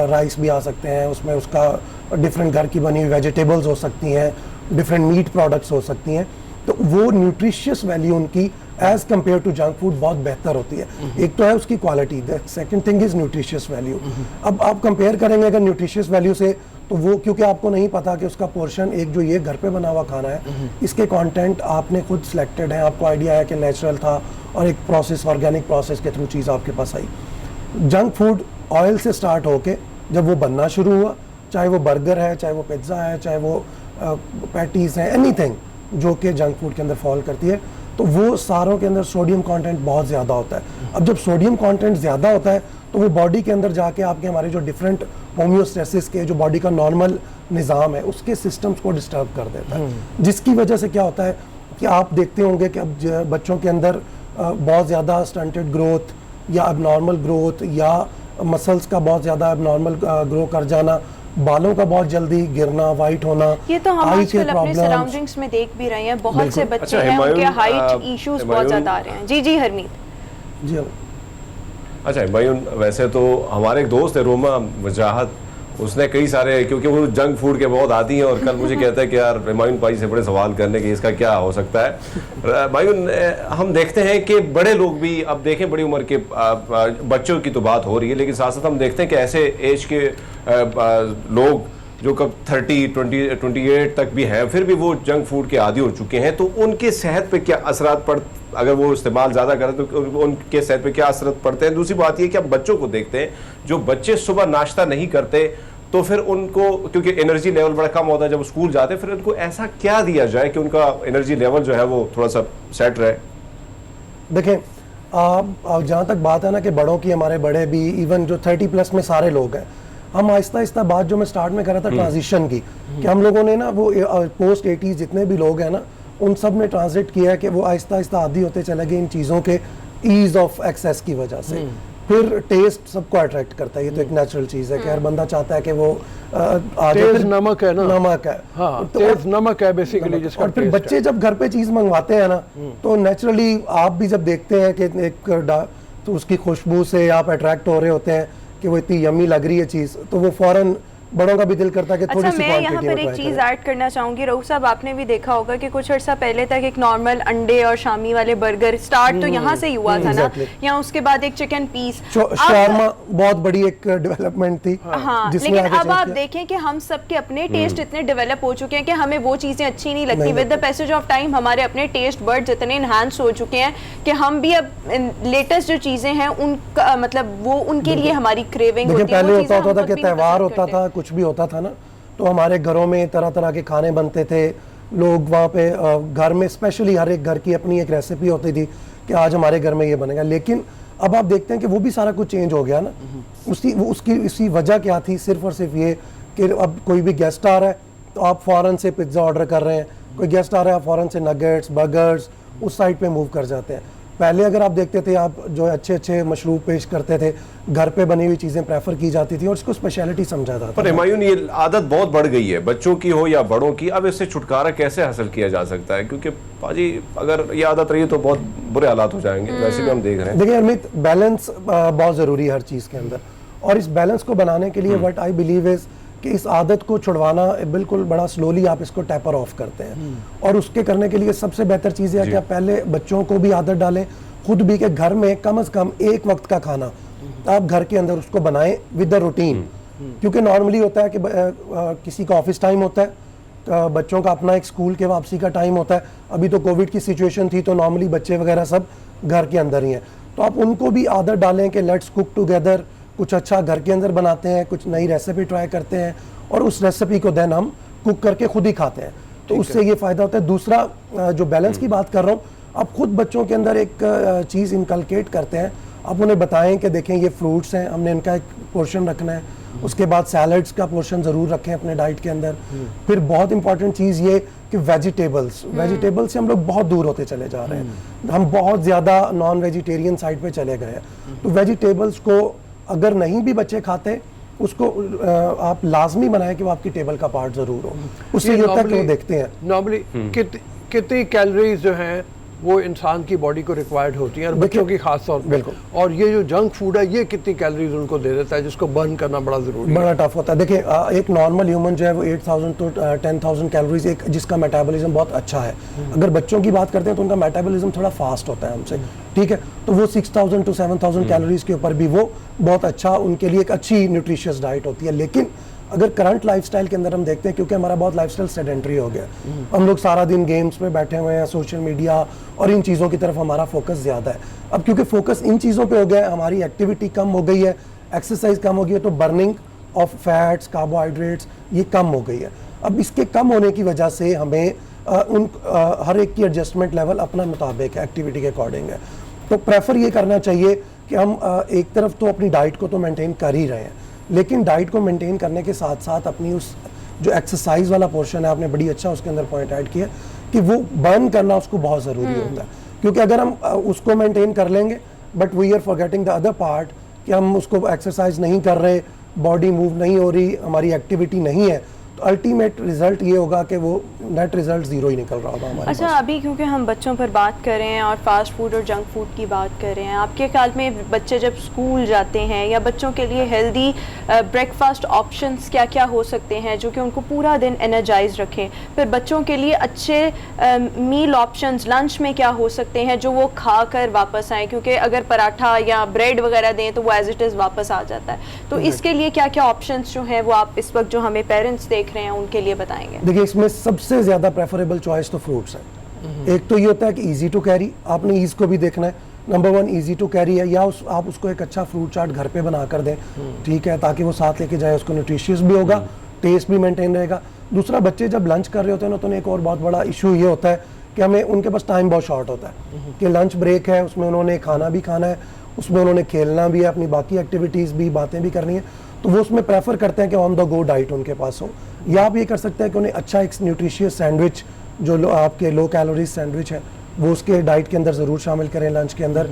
राइस भी आ सकते हैं, उसमें उसका डिफरेंट घर की बनी हुई वेजिटेबल्स हो सकती हैं, डिफरेंट मीट प्रोडक्ट्स हो सकती हैं, तो वो न्यूट्रिशियस वैल्यू उनकी as compare to junk food बहुत बेहतर होती है। एक तो है उसकी quality, the second thing is nutritious value. अब आप कंपेयर करेंगे अगर न्यूट्रिशियस वैल्यू से, तो वो क्योंकि आपको नहीं पता कि उसका पोर्शन, एक जो ये घर पे बना हुआ खाना है, इसके कंटेंट आपने खुद सिलेक्टेड है, आपको आइडिया है कि नेचुरल था और एक प्रोसेस, ऑर्गेनिक प्रोसेस के थ्रू चीज़ आपके पास आई। जंक फूड ऑयल से स्टार्ट होके जब वो बनना शुरू हुआ, चाहे वो बर्गर है, चाहे वो पिज्ज़ा है, चाहे वो पैटीज़ हैं, एनीथिंग जो कि जंक फूड के अंदर फॉल करती है, तो वो सारों के अंदर सोडियम कंटेंट बहुत ज़्यादा होता है। अब जब सोडियम कंटेंट ज़्यादा होता है तो वो बॉडी के अंदर जाके आपके हमारे जो डिफरेंट होम्योस्टेसिस के जो बॉडी का नॉर्मल निज़ाम है उसके सिस्टम्स को डिस्टर्ब कर देता है, जिसकी वजह से क्या होता है कि आप देखते होंगे कि अब बच्चों के अंदर बहुत ज़्यादा स्टंटेड ग्रोथ या अबनॉर्मल ग्रोथ या मसल्स का बहुत ज़्यादा अबनॉर्मल ग्रो कर जाना, बालों का बहुत जल्दी गिरना, वाइट होना, ये तो हम आई के आजकल अपने प्रॉब्लम्स। सराउंडिंग्स में देख भी रहे हैं, बहुत से बच्चे अच्छा, हैं हुमायूं, उनके हाइट इश्यूज बहुत हुमायूं, ज़्यादा आ रहे हैं। जी जी हरमीत। जी अच्छा भाई, वैसे तो हमारे एक दोस्त है रोमा वजाहत, उसने कई सारे, क्योंकि वो जंक फूड के बहुत आदी हैं, और कल मुझे कहता है कि यार हुमायूं भाई से बड़े सवाल करने के इसका क्या हो सकता है। हुमायूं, हम देखते हैं कि बड़े लोग भी, अब देखें बड़ी उम्र के बच्चों की तो बात हो रही है, लेकिन साथ साथ हम देखते हैं कि ऐसे एज के लोग जो कब 30, 28 तक भी हैं, फिर भी वो जंक फूड के आदी हो चुके हैं, तो उनके सेहत पे क्या असरात अगर वो इस्तेमाल ज़्यादा करें तो उनके सेहत पे क्या असर पड़ते हैं। दूसरी बात ये कि हम बच्चों को देखते हैं, जो बच्चे सुबह नाश्ता नहीं करते तो फिर उनको, क्योंकि एनर्जी लेवल बड़ा कम होता है जब स्कूल जाते हैं, फिर उनको ऐसा क्या दिया जाए कि उनका एनर्जी लेवल जो है वो थोड़ा सा सेट रहे। देखें, जहाँ तक बात है ना कि बड़ों की, हमारे बड़े भी, इवन जो 30+ में सारे लोग हैं, हम आहिस्ता आहिस्ता बात जो मैं स्टार्ट में कर रहा था ट्रांजिशन की, कि हम लोगों ने ना वो पोस्ट 80s जितने भी लोग हैं ना, उन सब ने ट्रांजिट किया है कि वो आहिस्ता आहिस्ता आदी होते चले गए इन चीज़ों के ईज ऑफ एक्सेस की वजह से। फिर टेस्ट सबको अट्रैक्ट करता है, ये तो एक नेचुरल चीज़ है कि हर बंदा चाहता है कि वो तेज नमक है ना, नमक है, हाँ, तो तेज नमक है बेसिकली जिसका। और फिर बच्चे जब घर पे चीज़ मंगवाते हैं ना, तो नेचुरली आप भी जब देखते हैं कि तो उसकी खुशबू से आप अट्रैक्ट हो रहे होते हैं कि वो इतनी यम्मी लग रही है चीज़, तो वो फौरन बड़ों का भी दिल करता है कि थोड़ी अच्छा, सी मैं यहाँ क्वांटिटी पर में एक try चीज़ करें। ऐड करना चाहूँगी। रऊफ साहब, आपने भी देखा होगा कि कुछ अर्सा पहले तक एक नॉर्मल अंडे और शामी वाले बर्गर स्टार्ट तो यहाँ से ही हुआ था ना, या उसके बाद एक चिकन पीस, शॉर्मा बहुत बड़ी एक डेवलपमेंट थी। हाँ, जिसमें लेकिन आगे अब चल आप के- देखें कि हम सबके अपने टेस्ट इतने डेवलप हो चुके हैं कि हमें वो चीज़ें अच्छी नहीं लगती। With the passage of time हमारे अपने टेस्ट बर्ड्स इतने इन्हांस हो चुके हैं कि हम भी अब लेटेस्ट जो चीज़ें हैं उनका मतलब वो उनके लिए हमारी क्रेविंग देखिए, होती है। पहले वो होता चीज़ें हम था खुद कि भी नहीं त्यौहार पसंद होता करते। था, कुछ भी होता था ना, तो हमारे घरों में तरह तरह के खाने बनते थे। लोग वहाँ पे घर में स्पेशली हर एक घर की अपनी एक रेसिपी होती थी कि आज हमारे घर में ये बनेगा। लेकिन अब आप देखते हैं कि वो भी सारा कुछ चेंज हो गया ना। उसकी वजह क्या थी? सिर्फ और सिर्फ ये कि अब कोई भी गेस्ट आ रहा है तो आप फ़ौरन से पिज़्ज़ा ऑर्डर कर रहे हैं, कोई गेस्ट आ रहा है आप फ़ौरन से नगेट्स, बर्गर्स उस साइड पे मूव कर जाते हैं। पहले अगर आप देखते थे, आप जो अच्छे अच्छे मशरूब पेश करते थे, घर पे बनी हुई चीज़ें प्रेफर की जाती थी और इसको स्पेशलिटी समझा जाता पर था। हुमायूं, ये आदत बहुत बढ़ गई है, बच्चों की हो या बड़ों की। अब इससे छुटकारा कैसे हासिल किया जा सकता है? क्योंकि पाजी अगर ये आदत रही तो बहुत बुरे हालात हो जाएंगे, वैसे भी हम देख रहे हैं। देखिए अमित, बैलेंस बहुत ज़रूरी है हर चीज़ के अंदर, और इस बैलेंस को बनाने के लिए व्हाट आई बिलीव इज़ कि इस आदत को छुड़वाना बिल्कुल बड़ा स्लोली आप इसको टैपर ऑफ करते हैं। और उसके करने के लिए सबसे बेहतर चीज़ है कि आप पहले बच्चों को भी आदत डालें, खुद भी के घर में कम से कम एक वक्त का खाना आप घर के अंदर उसको बनाएं विद द रूटीन। क्योंकि नॉर्मली होता है कि किसी का ऑफिस टाइम होता है, बच्चों का अपना एक स्कूल के वापसी का टाइम होता है। अभी तो कोविड की सिचुएशन थी तो नॉर्मली बच्चे वगैरह सब घर के अंदर ही हैं, तो आप उनको भी आदत डालें कि लेट्स कुक टुगेदर, कुछ अच्छा घर के अंदर बनाते हैं, कुछ नई रेसिपी ट्राई करते हैं और उस रेसिपी को देन हम कुक करके खुद ही खाते हैं, तो उससे ये फ़ायदा होता है। दूसरा, जो बैलेंस की बात कर रहा हूँ, आप खुद बच्चों के अंदर एक चीज़ इनकलकेट करते हैं, आप उन्हें बताएं कि देखें ये फ्रूट्स हैं, हमने इनका एक पोर्शन रखना है, उसके बाद सैलड्स का पोर्शन ज़रूर रखें अपने डाइट के अंदर। फिर बहुत इंपॉर्टेंट चीज़ ये कि वेजिटेबल्स से हम लोग बहुत दूर होते चले जा रहे हैं, हम बहुत ज़्यादा नॉन वेजिटेरियन साइड पे चले गए हैं। तो वेजिटेबल्स को अगर नहीं भी बच्चे खाते, उसको आप लाजमी बनाएं कि वो आपकी टेबल का पार्ट ज़रूर हो। उससे ये होता है कि वो देखते हैं नॉर्मली कितनी कैलोरीज जो हैं वो इंसान की बॉडी को रिक्वायर्ड होती हैं, और बच्चों की खास तौर पे। बिल्कुल। और ये जो जंक फूड है ये कितनी कैलोरीज उनको दे देता है, जिसको बर्न करना बड़ा ज़रूरी है। बड़ा टफ होता है। देखिए, एक नॉर्मल ह्यूमन जो है वो 8000 to 10,000 कैलोरीज, एक जिसका मेटाबॉलिज्म बहुत अच्छा है। अगर बच्चों की बात करते हैं तो उनका मेटाबॉलिज्म थोड़ा फास्ट होता है हमसे, ठीक है, तो वो 6000 to 7000 कैलोरीज के ऊपर भी वो बहुत अच्छा, उनके लिए एक अच्छी न्यूट्रिशियस डाइट होती है। लेकिन अगर करंट लाइफस्टाइल के अंदर हम देखते हैं, क्योंकि हमारा बहुत लाइफस्टाइल सेडेंटरी हो गया, हम लोग सारा दिन गेम्स में बैठे हुए हैं, सोशल मीडिया और इन चीज़ों की तरफ हमारा फोकस ज़्यादा है। अब क्योंकि फोकस इन चीज़ों पे हो गया है, हमारी एक्टिविटी कम हो गई है, एक्सरसाइज कम हो गई है, तो बर्निंग ऑफ फैट्स, कार्बोहाइड्रेट्स ये कम हो गई है। अब इसके कम होने की वजह से हमें हर एक की एडजस्टमेंट लेवल अपना मुताबिक है, एक्टिविटी के अकॉर्डिंग है। तो प्रेफर ये करना चाहिए कि हम एक तरफ तो अपनी डाइट को तो मेंटेन कर ही रहे हैं, लेकिन डाइट को मेंटेन करने के साथ साथ अपनी उस जो एक्सरसाइज वाला पोर्शन है, आपने बड़ी अच्छा उसके अंदर पॉइंट ऐड किया कि वो बर्न करना उसको बहुत ज़रूरी होता है, क्योंकि अगर हम उसको मेंटेन कर लेंगे but we are forgetting the other part कि हम उसको एक्सरसाइज नहीं कर रहे, बॉडी मूव नहीं हो रही, हमारी एक्टिविटी नहीं है, तो अल्टीमेट रिजल्ट ये होगा कि वो नेट रिजल्ट ज़ीरो ही निकल रहा होगा हमारे अच्छा, अभी क्योंकि हम बच्चों पर बात कर रहे हैं और फास्ट फूड और जंक फूड की बात कर रहे हैं, आपके ख्याल में बच्चे जब स्कूल जाते हैं या बच्चों के लिए हेल्दी ब्रेकफास्ट ऑप्शंस क्या क्या हो सकते हैं जो कि उनको पूरा दिन एनर्जाइज रखें? फिर बच्चों के लिए अच्छे मील ऑप्शंस लंच में क्या हो सकते हैं जो वो खा कर वापस आएँ? क्योंकि अगर पराठा या ब्रेड वगैरह दें तो वो एज इट इज़ वापस आ जाता है, तो इसके लिए क्या क्या ऑप्शंस जो हैं वो आप इस वक्त जो हमें पेरेंट्स देख रहे हैं उनके लिए बताएंगे? देखिए, इसमें सबसे ज़्यादा प्रेफरेबल चॉइस तो फ्रूट्स है। एक तो ये होता है कि इजी टू कैरी, आपने ईज़ को भी देखना है, नंबर 1 इजी टू कैरी है, या आप उसको एक अच्छा फ्रूट चाट घर पे बना कर दें, ठीक है, ताकि वो साथ लेके जाए, उसको न्यूट्रिशियस भी होगा, टेस्ट भी मेंटेन रहेगा। दूसरा, बच्चे जब लंच कर रहे होते हैं ना, तो एक और बहुत बड़ा इशू ये होता है कि हमें उनके पास टाइम बहुत शॉर्ट होता है कि लंच ब्रेक है, उसमें उन्होंने खाना भी खाना है, उसमें उन्होंने खेलना भी है, अपनी बाकी एक्टिविटीज़ भी, बातें भी करनी है, तो वो उसमें प्रेफर करते हैं कि ऑन द गो डाइट उनके पास हो। या आप ये कर सकते हैं कि उन्हें अच्छा एक न्यूट्रिशियस सैंडविच जो आपके लो कैलोरीज सैंडविच है वो उसके डाइट के अंदर ज़रूर शामिल करें लंच के अंदर।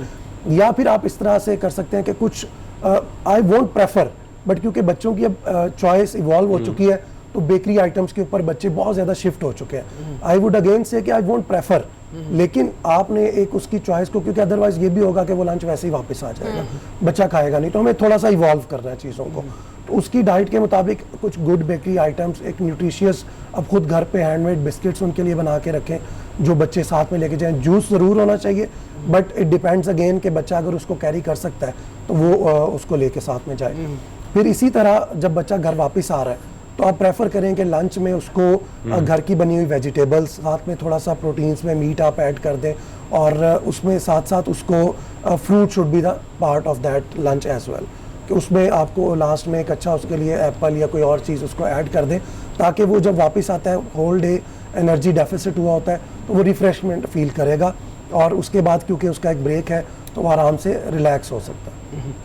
या फिर आप इस तरह से कर सकते हैं कि कुछ आई वोंट प्रेफर, बट क्योंकि बच्चों की अब चॉइस इवॉल्व हो चुकी है, तो बेकरी आइटम्स के ऊपर बच्चे बहुत ज़्यादा शिफ्ट हो चुके हैं। आई वुड अगेन से कि आई वोंट प्रेफर, लेकिन आपने एक उसकी चॉइस को, क्योंकि अदरवाइज ये भी होगा कि वो लंच वैसे ही वापस आ जाएगा, बच्चा खाएगा नहीं, तो हमें थोड़ा सा इवॉल्व करना है चीज़ों को। तो उसकी डाइट के मुताबिक कुछ गुड बेकरी आइटम्स, एक न्यूट्रिशियस, अब खुद घर पे हैंडमेड बिस्किट्स उनके लिए बना के रखें जो बच्चे साथ में लेके जाएं। जूस ज़रूर होना चाहिए, बट इट डिपेंड्स अगेन कि बच्चा अगर उसको कैरी कर सकता है तो वो उसको लेके साथ में जाए। फिर इसी तरह जब बच्चा घर वापस आ रहा है तो आप प्रेफर करें कि लंच में उसको घर की बनी हुई वेजिटेबल्स, साथ में थोड़ा सा प्रोटीन्स में मीट आप ऐड कर दें, और उसमें साथ साथ उसको fruit should be the part of that lunch as well, कि उसमें आपको लास्ट में एक अच्छा उसके लिए एप्पल या कोई और चीज़ उसको ऐड कर दें, ताकि वो जब वापस आता है, होल डे एनर्जी डेफिसिट हुआ होता है, तो वो रिफ्रेशमेंट फील करेगा, और उसके बाद क्योंकि उसका एक ब्रेक है तो वो आराम से रिलैक्स हो सकता है।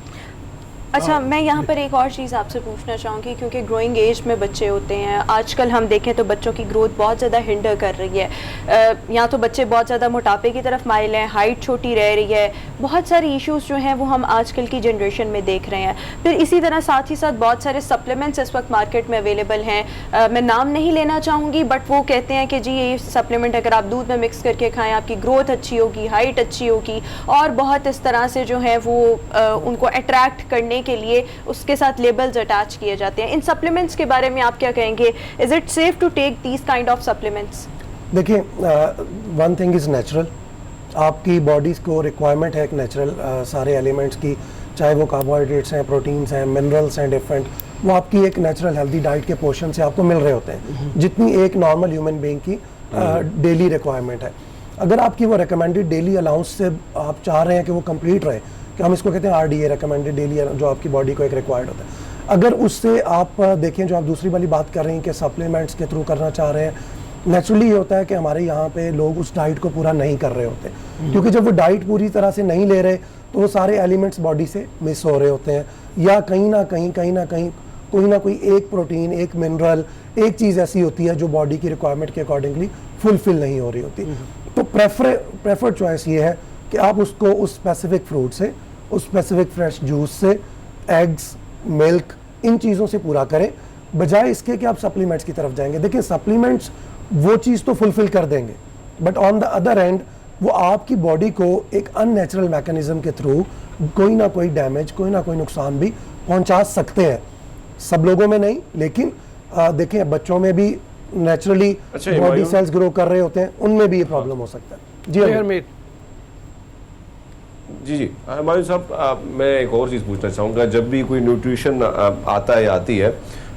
अच्छा, मैं यहाँ पर एक और चीज़ आपसे पूछना चाहूँगी, क्योंकि ग्रोइंग एज में बच्चे होते हैं, आजकल हम देखें तो बच्चों की ग्रोथ बहुत ज़्यादा हिंडर कर रही है, या तो बच्चे बहुत ज़्यादा मोटापे की तरफ माइल हैं, हाइट छोटी रह रही है, बहुत सारे इश्यूज़ जो हैं वो हम आजकल की जनरेशन में देख रहे हैं। फिर इसी तरह साथ ही साथ बहुत सारे सप्लीमेंट्स इस वक्त मार्केट में अवेलेबल हैं, मैं नाम नहीं लेना चाहूँगी, बट वो कहते हैं कि जी ये सप्लीमेंट अगर आप दूध में मिक्स करके खाएँ आपकी ग्रोथ अच्छी होगी, हाइट अच्छी होगी, और बहुत इस तरह से जो है वो उनको अट्रैक्ट करने के लिए उसके साथ लेबल्स अटैच किए जाते हैं। इन सप्लीमेंट्स के बारे में आप क्या कहेंगे? Is it safe to take these kind of supplements? देखिए, वन थिंग इज़ नेचुरल, आपकी बॉडीज़ को रिक्वायरमेंट है एक नेचुरल सारे एलिमेंट्स की, चाहे वो कार्बोहाइड्रेट्स हैं, प्रोटीन्स हैं, मिनरल्स हैं डिफरेंट, वो आपकी एक नेचुरल हेल्दी डाइट के पोर्शन से आपको मिल रहे होते हैं, जितनी एक नॉर्मल ह्यूमन बीइंग की डेली रिक्वायरमेंट है। अगर आपकी वो रिकमेंडेड डेली अलाउंस से आप चाह रहे हैं कि वो कंप्लीट रहे, कि हम इसको कहते हैं RDA, रिकमेंडेड डेली, जो आपकी बॉडी को एक रिक्वायर्ड होता है, अगर उससे आप देखें, जो आप दूसरी वाली बात कर रहे हैं कि सप्लीमेंट्स के थ्रू करना चाह रहे हैं, नेचुरली ये होता है कि हमारे यहाँ पे लोग उस डाइट को पूरा नहीं कर रहे होते, क्योंकि जब वो डाइट पूरी तरह से नहीं ले रहे तो वो सारे एलिमेंट्स बॉडी से मिस हो रहे होते हैं, या कहीं ना कहीं कोई ना कोई एक प्रोटीन, एक मिनरल, एक चीज़ ऐसी होती है जो बॉडी की रिक्वायरमेंट के अकॉर्डिंगली फुलफिल नहीं हो रही होती। तो प्रेफर्ड चॉइस ये है कि आप उसको उस स्पेसिफिक फ्रूट से, उस स्पेसिफिक फ्रेश जूस से, एग्स, मिल्क, इन चीज़ों से पूरा करें, बजाय इसके कि आप सप्लीमेंट्स की तरफ जाएंगे। देखिए, सप्लीमेंट्स वो चीज़ तो फुलफिल कर देंगे, but on the other and वो आपकी बॉडी को एक अननेचुरल मैकेनिज्म के थ्रू कोई ना कोई डैमेज, कोई ना कोई नुकसान भी पहुंचा सकते हैं। सब लोगों में नहीं, लेकिन देखें बच्चों में भी नेचुरली बॉडी सेल्स ग्रो कर रहे होते हैं, उनमें भी ये प्रॉब्लम हो सकता है। जी हरमीत जी हमारे साहब, मैं एक और चीज़ पूछना चाहूँगा, जब भी कोई न्यूट्रिशन आता है, आती है,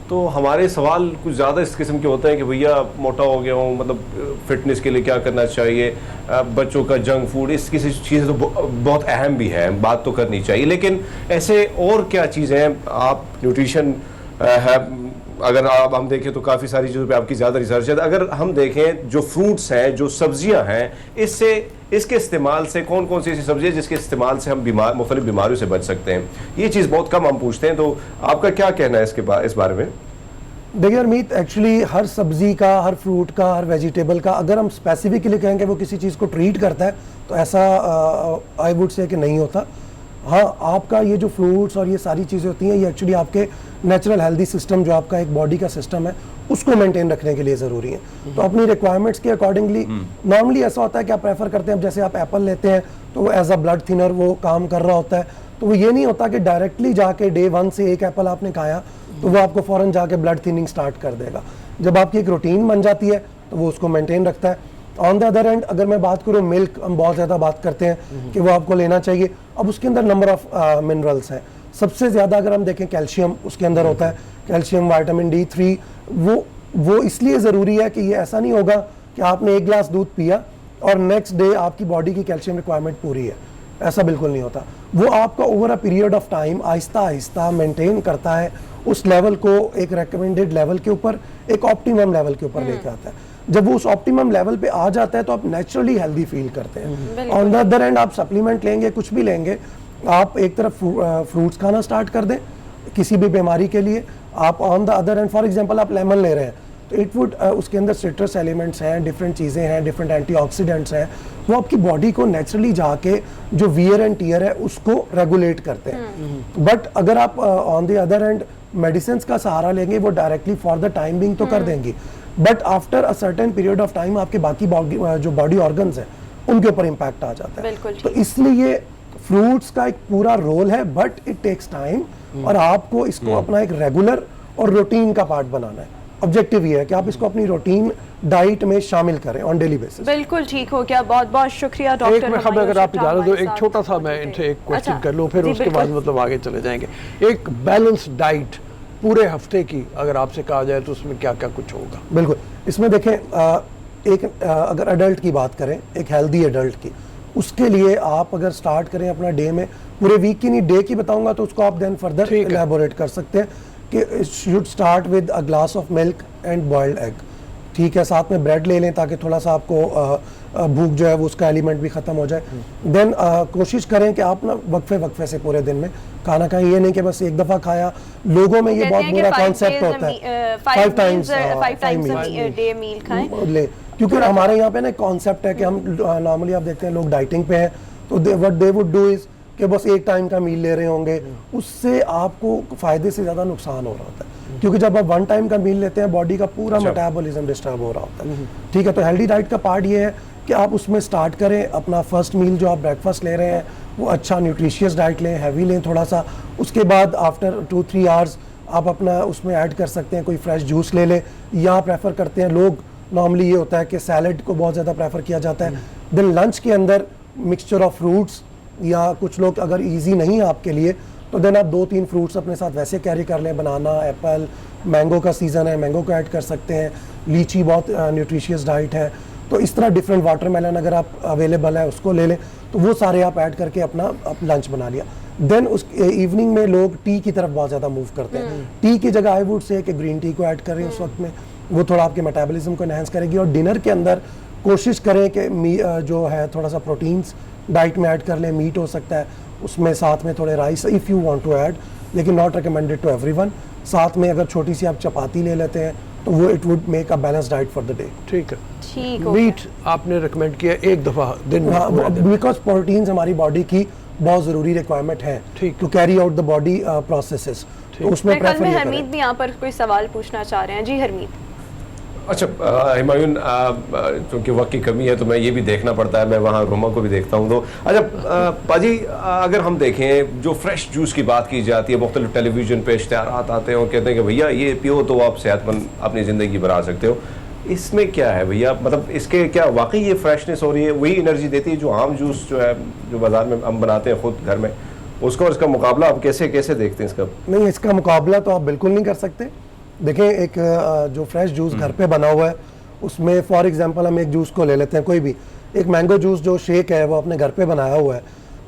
तो हमारे सवाल कुछ ज़्यादा इस किस्म के होते हैं कि भैया मोटा हो गया हूँ, मतलब फिटनेस के लिए क्या करना चाहिए, बच्चों का जंक फूड, इस किसी चीज़ तो बहुत अहम भी है, बात तो करनी चाहिए, लेकिन ऐसे और क्या चीज़ें हैं आप न्यूट्रिशन है अगर आप हम देखें तो काफ़ी सारी चीज़ों पे आपकी ज़्यादा रिसर्च है। अगर हम देखें जो फ्रूट्स हैं, जो सब्जियां हैं, इससे इसके इस्तेमाल से कौन कौन सी ऐसी सब्जियां जिसके इस्तेमाल से हम मुख्तलिफ बीमारियों से बच सकते हैं, ये चीज़ बहुत कम हम पूछते हैं, तो आपका क्या कहना है इस बारे में? देखिए हरमीत, एक्चुअली हर सब्जी का, हर फ्रूट का, हर वेजिटेबल का अगर हम स्पेसिफिकली कहेंगे वो किसी चीज़ को ट्रीट करता है तो ऐसा आई वुड से कि नहीं होता। हाँ, आपका ये जो फ्रूट्स और ये सारी चीज़ें होती हैं, ये एक्चुअली आपके नेचुरल हेल्दी सिस्टम, जो आपका एक बॉडी का सिस्टम है, उसको मेंटेन रखने के लिए ज़रूरी है। तो अपनी रिक्वायरमेंट्स के अकॉर्डिंगली नॉर्मली ऐसा होता है कि आप प्रेफर करते हैं, अब जैसे आप एप्पल लेते हैं तो वो एज अ ब्लड थिनर वो काम कर रहा होता है, तो वो ये नहीं होता कि डायरेक्टली जाके डे 1 से एक एप्पल आपने खाया तो वो आपको फ़ौरन जाके ब्लड थिनिंग स्टार्ट कर देगा। जब आपकी एक रूटीन बन जाती है तो वो उसको मेंटेन रखता है। ऑन द अदर एंड अगर मैं बात करूँ, मिल्क हम बहुत ज़्यादा बात करते हैं कि वो आपको लेना चाहिए। अब उसके अंदर नंबर ऑफ मिनरल्स हैं, सबसे ज़्यादा अगर हम देखें कैल्शियम उसके अंदर होता है, कैल्शियम, विटामिन D3। वो इसलिए ज़रूरी है कि ये ऐसा नहीं होगा कि आपने 1 गिलास दूध पिया और नेक्स्ट डे आपकी बॉडी की कैल्शियम रिक्वायरमेंट पूरी है, ऐसा बिल्कुल नहीं होता। वो आपका over a period of time Aahista Aahista maintain करता है उस लेवल को, एक रेकमेंडेड लेवल के ऊपर, एक ऑप्टिमम लेवल के ऊपर लेके आता है। जब वो उस ऑप्टिमम लेवल पे आ जाता है तो आप नेचुरली हेल्दी फील करते हैं। ऑन द अदर एंड आप सप्लीमेंट लेंगे, कुछ भी लेंगे, आप एक तरफ फ्रूट्स खाना स्टार्ट कर दें किसी भी बीमारी के लिए। आप on the other and for example आप लेमन ले रहे हैं तो इट वुड उसके अंदर सिट्रस एलिमेंट्स हैं, डिफरेंट चीज़ें हैं, डिफरेंट एंटीऑक्सीडेंट्स हैं, वो आपकी बॉडी को नेचुरली जाके जो वियर एंड टीयर है उसको रेगुलेट करते हैं। बट अगर आप on the other and medicine का सहारा लेंगे, वो directly for the time being तो कर देंगी, but after a certain period of time आपके बाकी जो बॉडी ऑर्गन्स हैं उनके ऊपर इम्पैक्ट आ जाता है। तो इसलिए फ्रूट्स का एक पूरा रोल है, बट इट टेक्स टाइम, और आपको इसको अपना एक रेगुलर और रूटीन का पार्ट बनाना है। ऑब्जेक्टिव ये है कि आप इसको अपनी रूटीन डाइट में शामिल करें ऑन डेली बेसिस। बिल्कुल ठीक हो गया, बहुत बहुत शुक्रिया डॉक्टर। अगर आप इजाजत दो, एक छोटा सा मैं इनसे एक क्वेश्चन कर लूँ, फिर उसके बाद मतलब आगे चले जाएंगे। एक बैलेंस्ड डाइट पूरे हफ्ते की अगर आपसे कहा जाए तो उसमें क्या क्या कुछ होगा? बिल्कुल, इसमें देखें अगर अडल्ट की बात करें, एक हेल्दी अडल्ट की, उसके लिए आप अगर स्टार्ट करें अपना डे में, पूरे वीक की नहीं, डे की बताऊंगा तो उसको आप देन फर्दर एलैबोरेट कर सकते हैं कि should start with a glass of milk and boiled egg. ठीक है, साथ में ब्रेड ले लें ताकि थोड़ा सा आपको भूख जो है वो उसका एलिमेंट भी ख़त्म हो जाए। देन कोशिश करें कि आप ना वक्फे से पूरे दिन में खाना खाएं, ये नहीं कि बस एक दफ़ा खाया। लोगों में ये बहुत बुरा कॉन्सेप्ट होता है 5 टाइम्स मील खाएं ले, क्योंकि हमारे यहाँ पे ना कॉन्सेप्ट है कि हम नॉर्मली आप देखते हैं लोग डाइटिंग पे हैं तो what they would do is कि बस एक टाइम का मील ले रहे होंगे, उससे आपको फ़ायदे से ज़्यादा नुकसान हो रहा होता है। क्योंकि जब आप 1 टाइम का मील लेते हैं बॉडी का पूरा मेटाबॉलिज्म डिस्टर्ब हो रहा होता है। ठीक है, तो हेल्दी डाइट का पार्ट ये है कि आप उसमें स्टार्ट करें अपना फर्स्ट मील, जो आप ब्रेकफास्ट ले रहे हैं वो अच्छा न्यूट्रिशियस डाइट लें, हैवी लें थोड़ा सा। उसके बाद आफ्टर 2-3 आवर्स आप अपना उसमें ऐड कर सकते हैं, कोई फ्रेश जूस ले लें, या प्रेफर करते हैं लोग, नॉर्मली ये होता है कि सैलड को बहुत ज़्यादा प्रेफर किया जाता है। देन लंच के अंदर मिक्सचर ऑफ फ्रूट्स, या कुछ लोग अगर इजी नहीं है आपके लिए तो देन आप 2-3 फ्रूट्स अपने साथ वैसे कैरी कर लें, बनाना, एप्पल, मैंगो का सीज़न है, मैंगो को ऐड कर सकते हैं, लीची बहुत न्यूट्रिशियस डाइट है, तो इस तरह डिफरेंट, वाटरमेलन अगर आप अवेलेबल है उसको ले लें, तो वो सारे आप ऐड करके अपना लंच बना लिया। देन उस इवनिंग में लोग टी की तरफ बहुत ज़्यादा मूव करते हैं। टी की जगह आई वुड से कि ग्रीन टी को ऐड करें उस वक्त में, वो थोड़ा आपके मेटाबॉलिज्म को एनहांस करेगी। और डिनर के अंदर कोशिश करें कि जो है थोड़ा सा प्रोटीन्स डाइट में ऐड कर लें, मीट हो सकता है उसमें, साथ में थोड़े rice if you want to add, लेकिन नॉट रिकमेंडेड टू एवरीवन। साथ में अगर छोटी सी आप चपाती ले लेते हैं तो वो it would make a balance diet for the day. ठीक है, ठीक मीट आपने रिकमेंड किया एक दफ़ा दिन में, बिकॉज प्रोटीन्स हमारी बॉडी की बहुत ज़रूरी रिक्वायरमेंट है to carry out the body processes, तो उसमें प्रेफर ये करें। हरमीत भी यहाँ पर कोई सवाल पूछना चाह रहे हैं। जी हरमीत। अच्छा हिमायून, क्योंकि वक्त की कमी है तो मैं ये भी देखना पड़ता है, मैं वहाँ रोमा को भी देखता हूँ। तो अच्छा पाजी, अगर हम देखें जो फ्रेश जूस की बात की जाती है, मुख्तलिफ टेलीविज़न पे इश्तिहारात आते हैं और कहते हैं कि भैया ये पियो तो आप सेहतमंद अपनी ज़िंदगी बना सकते हो, इसमें क्या है भैया? मतलब इसके क्या वाकई ये फ्रेशनेस हो रही है, वही एनर्जी देती है जो आम जूस जो है जो बाज़ार में हम बनाते हैं खुद घर में, उसका और इसका मुकाबला आप कैसे देखते हैं इसका? नहीं, इसका मुकाबला तो आप बिल्कुल नहीं कर सकते। देखें, एक जो फ्रेश जूस घर पे बना हुआ है उसमें फॉर एग्जांपल हम एक जूस को ले लेते हैं, कोई भी एक मैंगो जूस जो शेक है वो अपने घर पे बनाया हुआ है,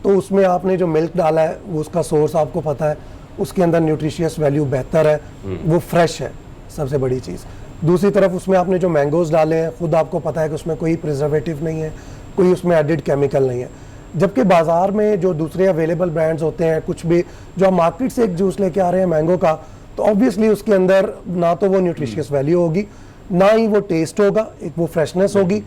तो उसमें आपने जो मिल्क डाला है वो उसका सोर्स आपको पता है, उसके अंदर न्यूट्रिशियस वैल्यू बेहतर है, वो फ्रेश है, सबसे बड़ी चीज़। दूसरी तरफ उसमें आपने जो मैंगोज डाले हैं, खुद आपको पता है कि उसमें कोई प्रिजर्वेटिव नहीं है, कोई उसमें एडिड केमिकल नहीं है। जबकि बाज़ार में जो दूसरे अवेलेबल ब्रांड्स होते हैं, कुछ भी जो हम मार्केट से एक जूस लेके आ रहे हैं मैंगो का, तो ऑब्वियसली उसके अंदर ना तो वो न्यूट्रिशियस वैल्यू होगी, ना ही वो टेस्ट होगा, एक वो फ्रेशनेस होगी।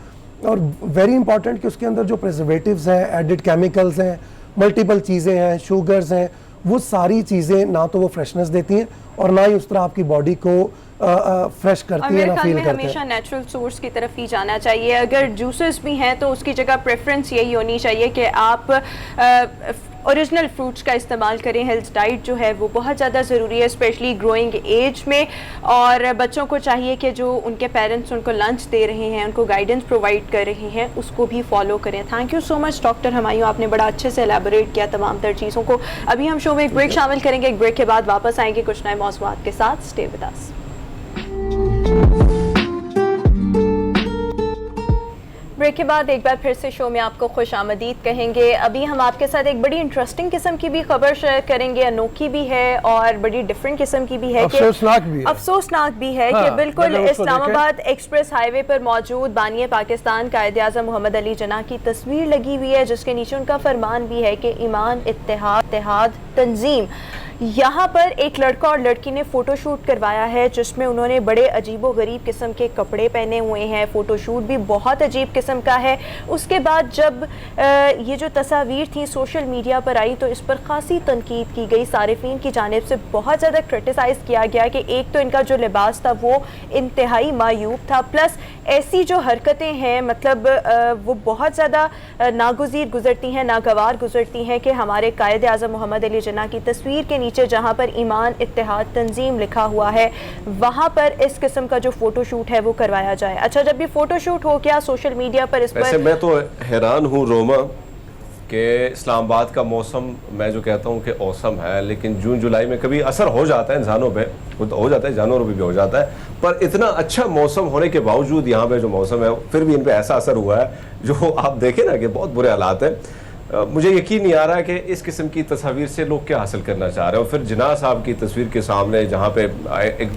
और वेरी इंपॉर्टेंट कि उसके अंदर जो प्रिजर्वेटिव्स हैं, एडिड केमिकल्स हैं, मल्टीपल चीज़ें हैं, शुगर्स हैं, वो सारी चीज़ें ना तो वो फ्रेशनेस देती हैं और ना ही उस तरह आपकी बॉडी को फ्रेश करती है, ना फील करते हैं। हमेशा नेचुरल सोर्स की तरफ ही जाना चाहिए। अगर जूसेस भी हैं तो उसकी जगह प्रेफरेंस यही होनी चाहिए कि आप ओरिजिनल फ्रूट्स का इस्तेमाल करें। हेल्थ डाइट जो है वो बहुत ज़्यादा ज़रूरी है, स्पेशली ग्रोइंग एज में। और बच्चों को चाहिए कि जो उनके पेरेंट्स उनको लंच दे रहे हैं, उनको गाइडेंस प्रोवाइड कर रहे हैं, उसको भी फॉलो करें। Thank you so much doctor Humayun, आपने बड़ा अच्छे से एलैबोरेट किया तमाम तर चीज़ों को। अभी हम शो में एक ब्रेक शामिल करेंगे, एक ब्रेक के बाद वापस आएंगे कुछ नए मौज़ूआत के साथ। Stay with us. ब्रेक के बाद एक बार फिर से शो में आपको खुश आमदीद कहेंगे। अभी हम आपके साथ एक बड़ी इंटरेस्टिंग किस्म की भी खबर शेयर करेंगे, अनोखी भी है और बड़ी डिफरेंट किस्म की भी है, अफसोसनाक भी है कि बिल्कुल इस्लामाबाद एक्सप्रेस हाईवे पर मौजूद बानिए पाकिस्तान कायदे आज़म मोहम्मद अली जिन्ना की तस्वीर लगी हुई है, जिसके नीचे उनका फरमान भी है कि ईमान इत्तेहाद तंजीम। यहाँ पर एक लड़का और लड़की ने फ़ोटोशूट करवाया है, जिसमें उन्होंने बड़े अजीबो गरीब किस्म के कपड़े पहने हुए हैं। फ़ोटोशूट भी बहुत अजीब किस्म का है। उसके बाद जब ये जो तस्वीर थी सोशल मीडिया पर आई तो इस पर ख़ासी तनकीद की गई, सारिफीन की जानिब से बहुत ज़्यादा क्रिटिसाइज़ किया गया कि एक तो इनका जो लिबास था वो इंतहाई मायूब था, प्लस ऐसी जो हरकतें हैं मतलब वो बहुत ज़्यादा नागुज़ीर गुजरती हैं, नागवार गुजरती हैं कि हमारे कायदे आज़म मोहम्मद अली जिन्ना की तस्वीर के नीचे जहां पर ईमान इत्तेहाद तंजीम लिखा हुआ है, वहां पर इस किस्म का जो फोटोशूट है वो करवाया जाए। अच्छा, जब ये फोटोशूट हो गया सोशल मीडिया पर, इस पर मैं तो हैरान हूँ रोमा कि इस्लामाबाद का मौसम, मैं जो कहता हूँ कि औसम है, लेकिन जून जुलाई में कभी असर हो जाता है इंसानों पे, खुद हो जाता है, जानवरों पे भी हो जाता है, पर इतना अच्छा मौसम होने के बावजूद यहाँ पे जो मौसम है फिर भी इन पे ऐसा असर हुआ है जो आप देखें ना कि बहुत बुरे हालात हैं। मुझे यकीन नहीं आ रहा है कि इस किस्म की तस्वीर से लोग क्या हासिल करना चाह रहे हैं। और फिर जिन्ना साहब की तस्वीर के सामने जहाँ पे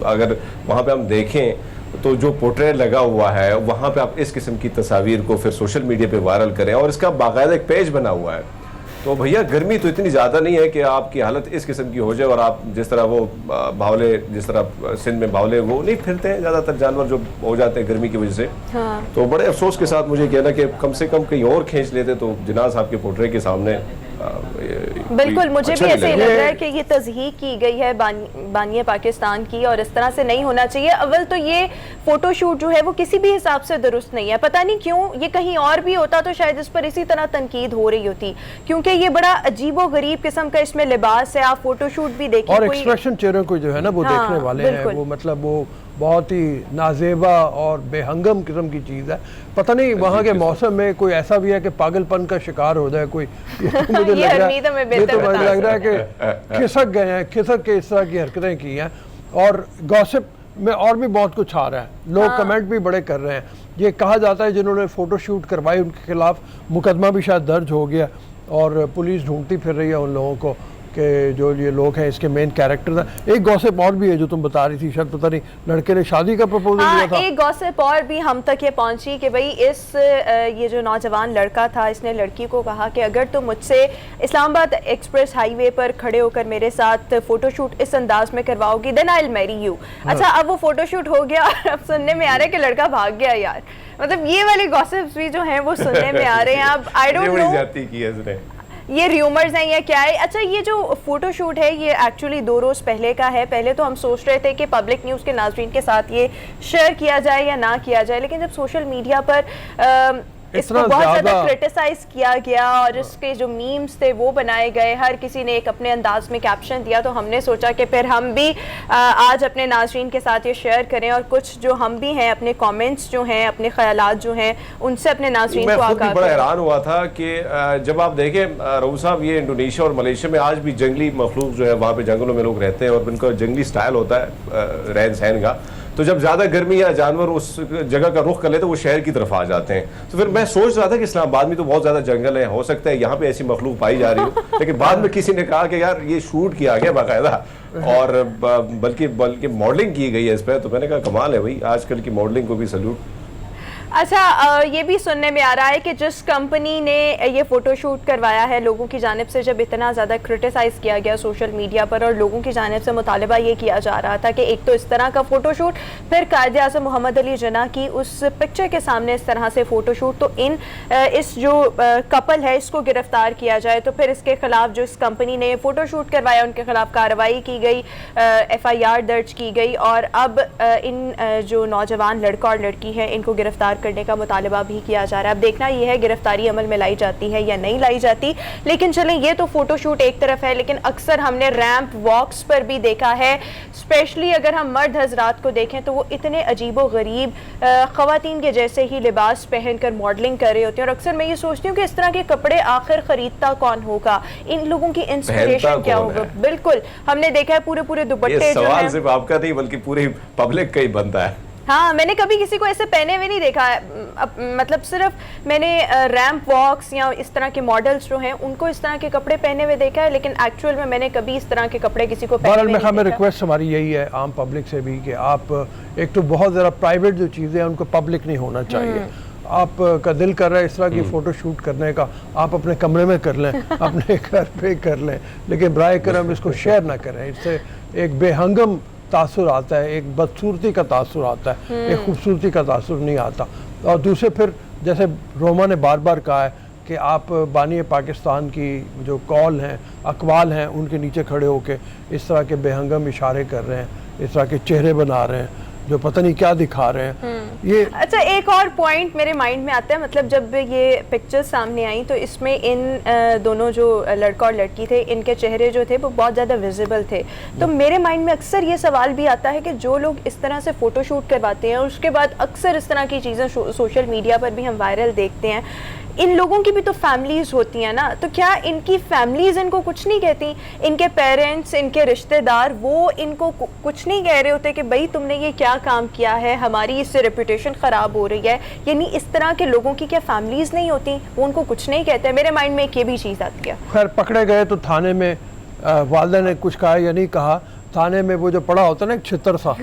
अगर वहाँ पे हम देखें तो जो पोर्ट्रेट लगा हुआ है वहाँ पे आप इस किस्म की तस्वीर को फिर सोशल मीडिया पे वायरल करें और इसका बाकायदा एक पेज बना हुआ है। तो भैया गर्मी तो इतनी ज़्यादा नहीं है कि आपकी हालत इस किस्म की हो जाए और आप जिस तरह वो बावले, जिस तरह सिंध में बावले वो नहीं फिरते हैं ज़्यादातर जानवर जो हो जाते हैं गर्मी की वजह से। हाँ। तो बड़े अफसोस के साथ मुझे कहना कि कम से कम कहीं और खींच लेते तो जिन्ना साहब के पोर्ट्रेट के सामने बिल्कुल मुझे भी ऐसे ही लग रहा है कि ये तज़हीक की गई है बानिए पाकिस्तान की और इस तरह से नहीं होना चाहिए। अव्वल तो ये फोटोशूट जो है वो किसी भी हिसाब से दुरुस्त नहीं है, पता नहीं क्यों, ये कहीं और भी होता तो शायद इस पर इसी तरह तनकीद हो रही होती, क्योंकि ये बड़ा अजीबो गरीब किस्म का इसमें लिबास है। आप फोटोशूट भी देखिए और एक्सप्रेशन चेहरे को जो है ना वो देखने वाले हैं, वो मतलब वो बहुत ही नाजेबा और बेहंगम किस्म की चीज़ है। पता नहीं वहाँ के मौसम में कोई ऐसा भी है कि पागलपन का शिकार हो जाए कोई, मुझे लग रहा है कि खिसक गए हैं, खिसक के इस तरह की हरकतें की हैं। और गॉसिप में और भी बहुत कुछ आ रहा है, लोग कमेंट भी बड़े कर रहे हैं। ये कहा जाता है जिन्होंने फ़ोटोशूट करवाई उनके खिलाफ मुकदमा भी शायद दर्ज हो गया और पुलिस ढूंढती फिर रही है उन लोगों को कि जो ये लोग हैं इसके मेन कैरेक्टर था। एक गॉसिप और भी है जो तुम बता रही थी, शायद पता नहीं लड़के ने शादी का प्रपोजल दिया था। एक गॉसिप और भी हम तक ये पहुंची कि भाई ये जो नौजवान लड़का था इसने लड़की को कहा कि अगर तुम मुझसे इस्लामाबाद एक्सप्रेस हाईवे पर खड़े होकर मेरे साथ फोटोशूट इस अंदाज में करवाओगी then I will marry you. अच्छा, अब वो फोटोशूट हो गया और अब सुनने में आ रहा है कि लड़का भाग गया। यार मतलब ये वाले गॉसिप्स भी जो हैं वो सुनने में आ रहे हैं। अब आई डोंट नो ये र्यूमर्स हैं या क्या है। अच्छा, ये जो फोटोशूट है ये एक्चुअली 2 रोज़ पहले का है। पहले तो हम सोच रहे थे कि पब्लिक न्यूज़ के नाज़रीन के साथ ये शेयर किया जाए या ना किया जाए, लेकिन जब सोशल मीडिया पर इसको बहुत ज़्यादा क्रिटिसाइज किया गया और इसके जो मीम्स थे वो बनाए गए, हर किसी ने एक अपने अंदाज में कैप्शन दिया, तो हमने सोचा कि फिर हम भी आज अपने नाज़रीन के साथ ये शेयर करें और कुछ जो हम भी हैं अपने कमेंट्स जो हैं, अपने ख्यालात जो हैं उनसे अपने नाज़रीन को आगाह करें। बड़ा हैरान हुआ था कि जब आप देखें रहू साहब, ये इंडोनेशिया और मलेशिया में आज भी जंगली मखलूक जो है वहाँ पे जंगलों में लोग रहते हैं और उनका जंगली स्टाइल होता है रहन सहन का। तो जब ज़्यादा गर्मी या जानवर उस जगह का रुख कर लेते तो वो शहर की तरफ आ जाते हैं। तो फिर मैं सोच रहा था कि इस्लामाबाद में तो बहुत ज़्यादा जंगल है, हो सकता है यहाँ पे ऐसी मखलूक पाई जा रही हो, लेकिन बाद में किसी ने कहा कि यार ये शूट किया गया बाकायदा और बल्कि मॉडलिंग की गई है इस पर। तो मैंने कहा कमाल है भाई, आजकल की मॉडलिंग को भी सल्यूट। अच्छा, ये भी सुनने में आ रहा है कि जिस कंपनी ने ये फ़ोटोशूट करवाया है, लोगों की जानिब से जब इतना ज़्यादा क्रिटिसाइज़ किया गया सोशल मीडिया पर और लोगों की जानिब से मुतालबा ये किया जा रहा था कि एक तो इस तरह का फ़ोटोशूट, फिर कायद-ए-आज़म मोहम्मद अली जिन्ना की उस पिक्चर के सामने इस तरह से फ़ोटोशूट, तो इस जो कपल है इसको गिरफ़्तार किया जाए, तो फिर इसके ख़िलाफ़ जो इस कंपनी ने फ़ोटोशूट करवाया उनके ख़िलाफ़ कार्रवाई की गई, FIR दर्ज की गई और अब इन जो नौजवान लड़का और लड़की है इनको गिरफ़्तार करने का मुतालबा भी किया जा रहा है। अब देखना ये है गिरफ्तारी अमल में लाई जाती है या नहीं लाई जाती। लेकिन चलें, ये तो फोटोशूट एक तरफ है, लेकिन अक्सर हमने रैंप वॉक्स पर भी देखा है, स्पेशली अगर हम मर्द हजरात को देखें तो वो इतने अजीबो गरीब ख़वातीन के जैसे ही लिबास पहनकर मॉडलिंग कर रहे होते हैं और अक्सर मैं ये सोचती हूँ कि इस तरह के कपड़े आखिर खरीदता कौन होगा, इन लोगों की इंस्पिरेशन क्या होगा। बिल्कुल, हमने देखा है पूरे पूरे दुपट्टे जो है, सिर्फ आपका नहीं बल्कि पूरी पब्लिक का ही बनता है। हाँ, मैंने कभी किसी को ऐसे पहने हुए नहीं देखा है, मतलब सिर्फ मैंने रैंप वॉक्स या इस तरह के मॉडल्स जो हैं उनको इस तरह के कपड़े पहने हुए देखा है, लेकिन एक्चुअल में मैंने कभी इस तरह के कपड़े किसी को पहने हुए नहीं देखा। रिक्वेस्ट हमारी यही है आम पब्लिक से भी कि आप एक तो बहुत ज़रा प्राइवेट जो चीज़ें हैं उनको पब्लिक नहीं होना चाहिए। आपका दिल कर रहा है इस तरह की फ़ोटो शूट करने का, आप अपने कमरे में कर लें, अपने घर पे कर लें, लेकिन बराए करम इसको शेयर ना करें। इससे एक बेहंगम तासुर आता है, एक बदसूरती का तासुर आता है, एक खूबसूरती का तासुर नहीं आता। और दूसरे फिर जैसे रोमा ने बार बार कहा है कि आप बानी पाकिस्तान की जो कॉल हैं, अकवाल हैं, उनके नीचे खड़े होकर इस तरह के बेहंगम इशारे कर रहे हैं, इस तरह के चेहरे बना रहे हैं जो पता नहीं क्या दिखा रहे हैं। ये अच्छा, एक और पॉइंट मेरे माइंड में आता है, मतलब जब ये पिक्चर्स सामने आई तो इसमें इन दोनों जो लड़का और लड़की थे इनके चेहरे जो थे वो बहुत ज़्यादा विजिबल थे। तो मेरे माइंड में अक्सर ये सवाल भी आता है कि जो लोग इस तरह से फ़ोटोशूट करवाते हैं और उसके बाद अक्सर इस तरह की चीज़ें सोशल मीडिया पर भी हम वायरल देखते हैं, इन लोगों की भी तो फैमिलीज़ होती हैं ना, तो क्या इनकी फैमिलीज़ इनको कुछ नहीं कहती? इनके पेरेंट्स, इनके रिश्तेदार वो इनको कुछ नहीं कह रहे होते कि भाई तुमने ये क्या काम किया है, हमारी इससे रेपुटेशन ख़राब हो रही है? यानी इस तरह के लोगों की क्या फैमिलीज़ नहीं होती, वो उनको कुछ नहीं कहते? मेरे माइंड में एक ये भी चीज़ आती है। खैर पकड़े गए तो थाने में वालिदा ने कुछ कहा या नहीं कहा, थाने में वो जो पड़ा होता है ना एक छितर सा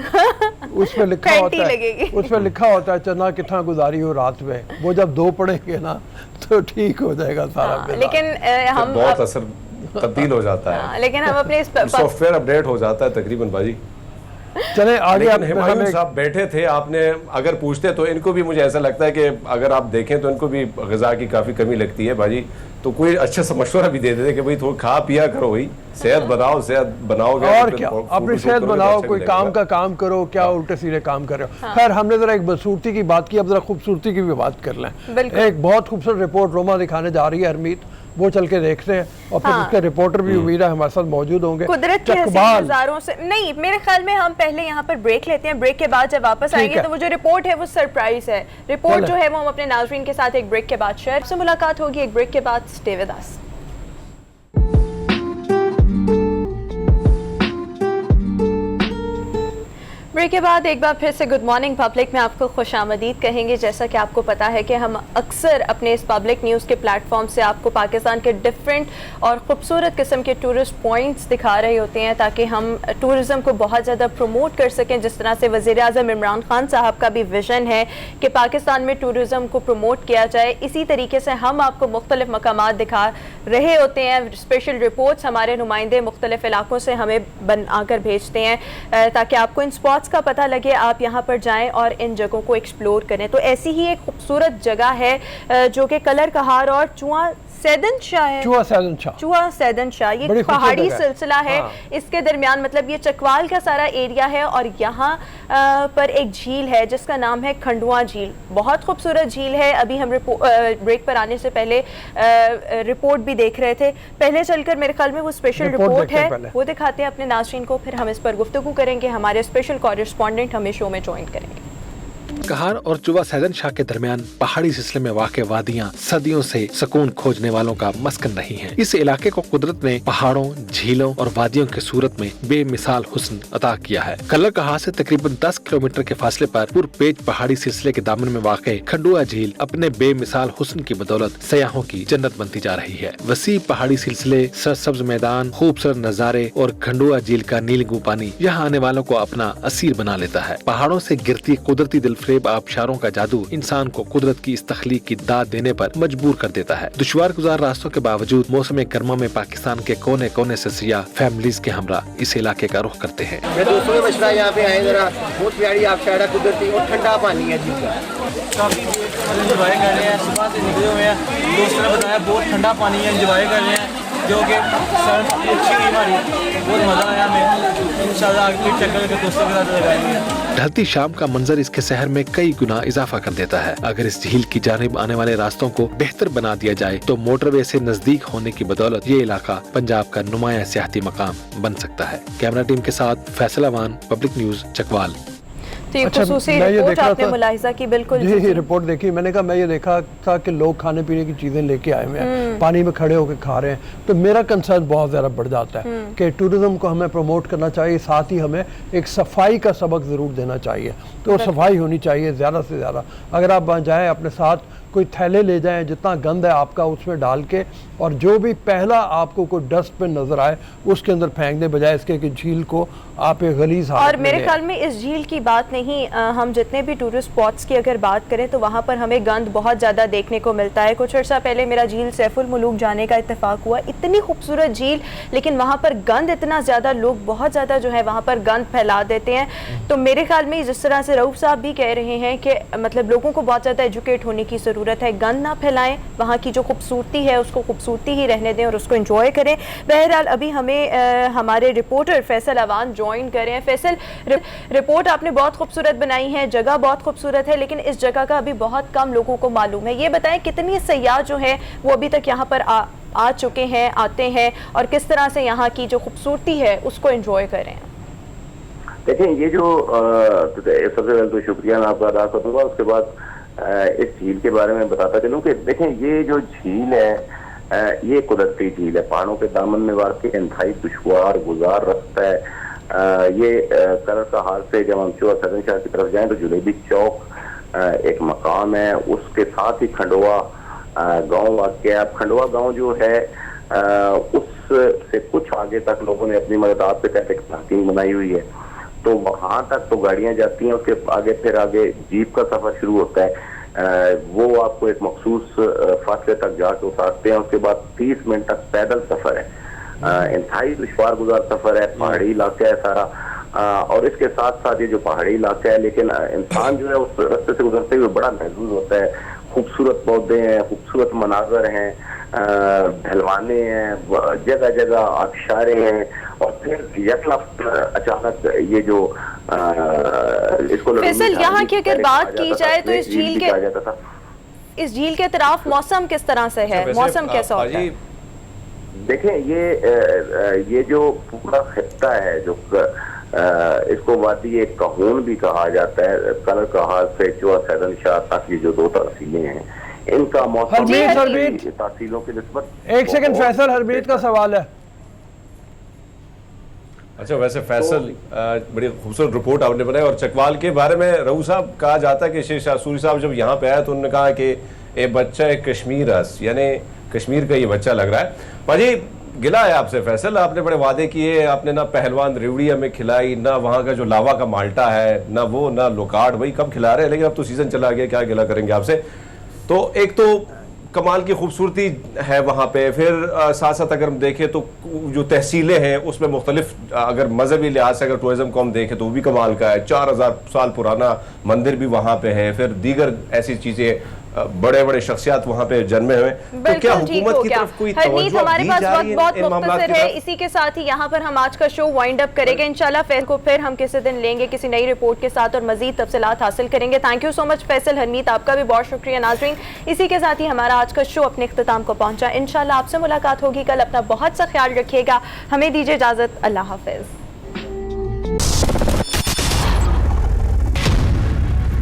उसमें लिखा होता है, उसमें लिखा होता है चना कितना गुजारी हो रात में, वो जब दो पढ़ेंगे ना तो ठीक हो जाएगा सारा। लेकिन हम बहुत असर तब्दील हो जाता है, लेकिन हम अपने सॉफ्टवेयर अपडेट हो जाता है तकरीबन बाजी। चले आगे। हुमायूं साहब बैठे थे, आपने अगर पूछते तो इनको भी, मुझे ऐसा लगता है कि अगर आप देखें तो इनको भी ग़िज़ा की काफ़ी कमी लगती है बाजी, तो कोई अच्छा सा मशवरा भी दे देते कि भाई थोड़ा खा पिया करो, भाई सेहत बनाओ, सेहत बनाओगे और क्या, अपनी सेहत बनाओ, कोई काम का काम करो, क्या उल्टे सीधे काम कर रहे हो। खैर हमने जरा एक बदसूरती की बात की, अब जरा खूबसूरती की भी बात कर लें। एक बहुत खूबसूरत रिपोर्ट रोमा दिखाने जा रही है हरमीत, वो चल के देखते हैं और फिर उसके रिपोर्टर भी उम्मीद है हमारे साथ मौजूद होंगे। कुदरत के नज़ारों से नहीं, मेरे ख्याल में हम पहले यहाँ पर ब्रेक लेते हैं, ब्रेक के बाद जब वापस आएंगे तो वो जो रिपोर्ट है वो सरप्राइज है। रिपोर्ट जो है वो हम अपने नाज़रीन के साथ एक ब्रेक के बाद शेयर से मुलाकात होगी, एक ब्रेक के बाद। Stay with us. ब्रेक के बाद एक बार फिर से गुड मॉर्निंग पब्लिक में आपको खुशामदीद कहेंगे। जैसा कि आपको पता है कि हम अक्सर अपने इस पब्लिक न्यूज़ के प्लेटफॉर्म से आपको पाकिस्तान के डिफरेंट और ख़ूबसूरत किस्म के टूरिस्ट पॉइंट्स दिखा रहे होते हैं ताकि हम टूरिज़म को बहुत ज़्यादा प्रमोट कर सकें। जिस तरह से वज़ीर-ए-आज़म इमरान खान साहब का भी विज़न है कि पाकिस्तान में टूरिज़म को प्रमोट किया जाए, इसी तरीके से हम आपको मुख्तलिफ मकामात दिखा रहे होते हैं। स्पेशल रिपोर्ट्स हमारे नुमाइंदे मुख्तलिफ इलाकों से हमें बना कर भेजते हैं ताकि आपको इन स्पॉट्स का पता लगे, आप यहाँ पर जाएं और इन जगहों को एक्सप्लोर करें। तो ऐसी ही एक खूबसूरत जगह है जो कि कलर कहार और चुआ सैदन शाह है, चुआ सैदन शाह, ये पहाड़ी सिलसिला है। इसके दरमियान मतलब ये चकवाल का सारा एरिया है और यहाँ पर एक झील है जिसका नाम है खंडुआ झील। बहुत खूबसूरत झील है। अभी हम ब्रेक पर आने से पहले रिपोर्ट भी देख रहे थे, पहले चलकर मेरे ख्याल में वो स्पेशल रिपोर्ट है वो दिखाते हैं अपने नाज़रीन को, फिर हम इस पर गुफ्तगू करेंगे। हमारे स्पेशल कॉरेस्पॉन्डेंट हमें शो में ज्वाइन करेंगे। कहार और जुवा सैदन शाह के दरमियान पहाड़ी सिलसिले में वाक़ वादियाँ सदियों से सुकून खोजने वालों का मस्कन रही हैं। इस इलाके को कुदरत ने पहाड़ों, झीलों और वादियों की सूरत में बेमिसाल हुस्न अता किया है। कल्लर कहार से तकरीबन 10 किलोमीटर के फासले पर पुरपेच पहाड़ी सिलसिले के दामन में वाक़ खंडुआ झील अपने बेमिसाल हुस्न की बदौलत सयाहों की जन्नत बनती जा रही है। वसी पहाड़ी सिलसिले, सरसब्ज मैदान, खूबसूरत नजारे और खंडुआ झील का नीलगू पानी यहाँ आने वालों को अपना असीर बना लेता है। पहाड़ों से गिरती कुदरती दिलफरेब आबशारों का जादू इंसान को कुदरत की इस तख्लीक की दाद देने पर मजबूर कर देता है। दुश्वार गुजार रास्तों के बावजूद मौसम गर्मा में पाकिस्तान के कोने कोने से सियाह फैमिलीज के हमरा इस इलाके का रुख करते हैं। दोस्तों मशरा यहाँ पे आए, जरा बहुत प्यारी आबशारा कुदरती और ठंडा पानी है जी का, काफ़ी इंजॉय कर रहे हैं। सुबह से निकले हुए हैं, दोस्तों ने बताया बहुत ठंडा पानी है, इंजॉय कर रहे हैं, जो कि सर्फ अच्छी हुई हमारी, बहुत मज़ा आया हमें। इंशाल्लाह आगे चक्कर के दोस्तों के साथ लगाएंगे। ढलती शाम का मंजर इसके शहर में कई गुना इजाफा कर देता है। अगर इस झील की जानिब आने वाले रास्तों को बेहतर बना दिया जाए तो मोटरवे से नजदीक होने की बदौलत ये इलाका पंजाब का नुमाया सियाहती मकाम बन सकता है। कैमरा टीम के साथ फैसल अवान, पब्लिक न्यूज, चकवाल। तो ये खुसूसी रिपोर्ट आपने मुलाहिजा की, बिल्कुल जी रिपोर्ट देखी मैंने कहा, मैं ये देखा था कि लोग खाने पीने की चीज़ें लेके आए हुए हैं, पानी में खड़े होकर खा रहे हैं, तो मेरा कंसर्न बहुत ज़्यादा बढ़ जाता है कि टूरिज़्म को हमें प्रमोट करना चाहिए, साथ ही हमें एक सफाई का सबक ज़रूर देना चाहिए। तो सफाई होनी चाहिए ज़्यादा से ज़्यादा। अगर आप जाएँ अपने साथ कोई थैले ले जाएं, जितना गंद है आपका उसमें डाल के, और जो भी पहला आपको कोई डस्टबिन नजर आए उसके अंदर फेंक दे, बजाय इसके कि झील को आप एक गलीज हालत और मेरे ख्याल में इस झील की बात नहीं, हम जितने भी टूरिस्ट स्पॉट्स की अगर बात करें तो वहाँ पर हमें गंद बहुत ज़्यादा देखने को मिलता है। कुछ अर्सा पहले मेरा झील सैफुल मुलूक जाने का इत्तेफाक हुआ, इतनी खूबसूरत झील, लेकिन वहाँ पर गंद इतना ज़्यादा, लोग बहुत ज़्यादा जो है वहाँ पर गंद फैला देते हैं। तो मेरे ख्याल में जिस तरह से रऊफ साहब भी कह रहे हैं कि मतलब लोगों को बहुत ज़्यादा एजुकेट होने की ज़रूरत है, गंद ना फैलाएं, वहाँ की जो खूबसूरती है उसको खूबसूरती ही रहने दें और उसको एंजॉय करें। बहरहाल अभी हमें हमारे रिपोर्टर फैसल अवान ज्वाइन कर रहे हैं। फैसल, रिपोर्ट आपने बहुत खूबसूरत बनाई है, जगह बहुत खूबसूरत है, लेकिन इस जगह का अभी बहुत कम लोगों को मालूम है। ये बताएं कितनी सयाह जो है वो अभी तक यहाँ पर आ चुके हैं, आते हैं, और किस तरह से यहाँ की जो खूबसूरती है उसको एंजॉय करें। देखें, ये जो सबसे पहले तो शुक्रिया मैं आपका अदा करूँगा, उसके बाद इस झील के बारे में बताता चलूँ कि देखें ये जो झील है ये कुदरती झील है, पहाड़ों के दामन में वाक़ई इंतहाई दुश्वार गुजार रास्ता है। ये कलर कहार से जब हम जुवा सैदन शाह की तरफ जाएं तो जुलेबी चौक एक मकाम है, उसके साथ ही खंडुआ गाँव वाक़ है। अब खंडुआ गाँव जो है उससे कुछ आगे तक लोगों ने अपनी मदद के तहत एक पार्किंग बनाई हुई है, तो वहाँ तक तो गाड़ियाँ जाती हैं, उसके आगे फिर आगे जीप का सफ़र शुरू होता है। वो आपको एक मखसूस फासले तक जाके उतारते हैं, उसके बाद 30 मिनट तक पैदल सफ़र है। इंतहाई दुश्वार गुजार सफ़र है, पहाड़ी इलाका है सारा, और इसके साथ साथ ये जो पहाड़ी इलाका है, लेकिन इंसान जो है उस रास्ते से गुजरते हुए बड़ा महसूस होता है। खूबसूरत पौधे हैं, खूबसूरत मनाजर हैं, पहलवाने हैं, जगह जगह आबशारे हैं, और फिर यकलफ्त अचानक ये जो इसको फैसल, यहाँ की अगर बात की जाए तो इस झील के तरफ मौसम किस तरह से है, मौसम कैसा होता है? देखें, ये जो पूरा खित्ता है जो इसको वादी कहून भी कहा जाता है, कलर कहार से जुवा सैदन शाह तक ये जो 2 तहसीलें हैं, इनका मौसम तहसीलों की निस्बत। एक सेकंड फैसल, हरमीत का सवाल है। अच्छा, वैसे फैसल बड़ी खूबसूरत रिपोर्ट आपने बनाई, और चकवाल के बारे में रऊ साहब कहा जाता है कि शेर शाह सूरी साहब जब यहाँ पे आया तो उन्होंने कहा कि ये बच्चा एक कश्मीर हस, यानी कश्मीर का ये बच्चा लग रहा है। भाजी गिला है आपसे फैसल, आपने बड़े वादे किए, आपने ना पहलवान रेवड़ी हमें खिलाई, ना वहाँ का जो लावा का माल्टा है, ना वो, ना लोकार्ड, वही कब खिला रहे हैं, लेकिन अब तो सीजन चला गया, क्या गिला करेंगे आपसे। तो एक तो कमाल की खूबसूरती है वहाँ पे, फिर साथ साथ अगर हम देखें तो जो तहसीलें हैं उसमें मुख्तलिफ, अगर मजहबी लिहाज से अगर टूरिज्म को हम देखें तो वो भी कमाल का है। 4000 साल पुराना मंदिर भी वहाँ पे है, फिर दीगर ऐसी चीजें, बड़े बड़े शख्सियात वहाँ पे जन्मे हुए। तो क्या हुकूमत की तरफ कोई तवज्जो हमारे दी पास जा रही है बहुत इन मामलात मुख्तसर की है। तरफ? इसी के साथ ही यहाँ पर हम आज का शो वाइंड अप करेंगे इंशाल्लाह। फैसल को फिर हम किसी दिन लेंगे किसी नई रिपोर्ट के साथ और मजीद तफसीलात हासिल करेंगे। Thank you so much Faisal. Harmeet, आपका भी बहुत शुक्रिया। नाजरीन, इसी के साथ ही हमारा आज का शो अपने इख्तिताम को पहुंचा। इंशाल्लाह आपसे मुलाकात होगी कल। अपना बहुत सा ख्याल रखिएगा, हमें दीजिए इजाजत। अल्लाह हाफिज।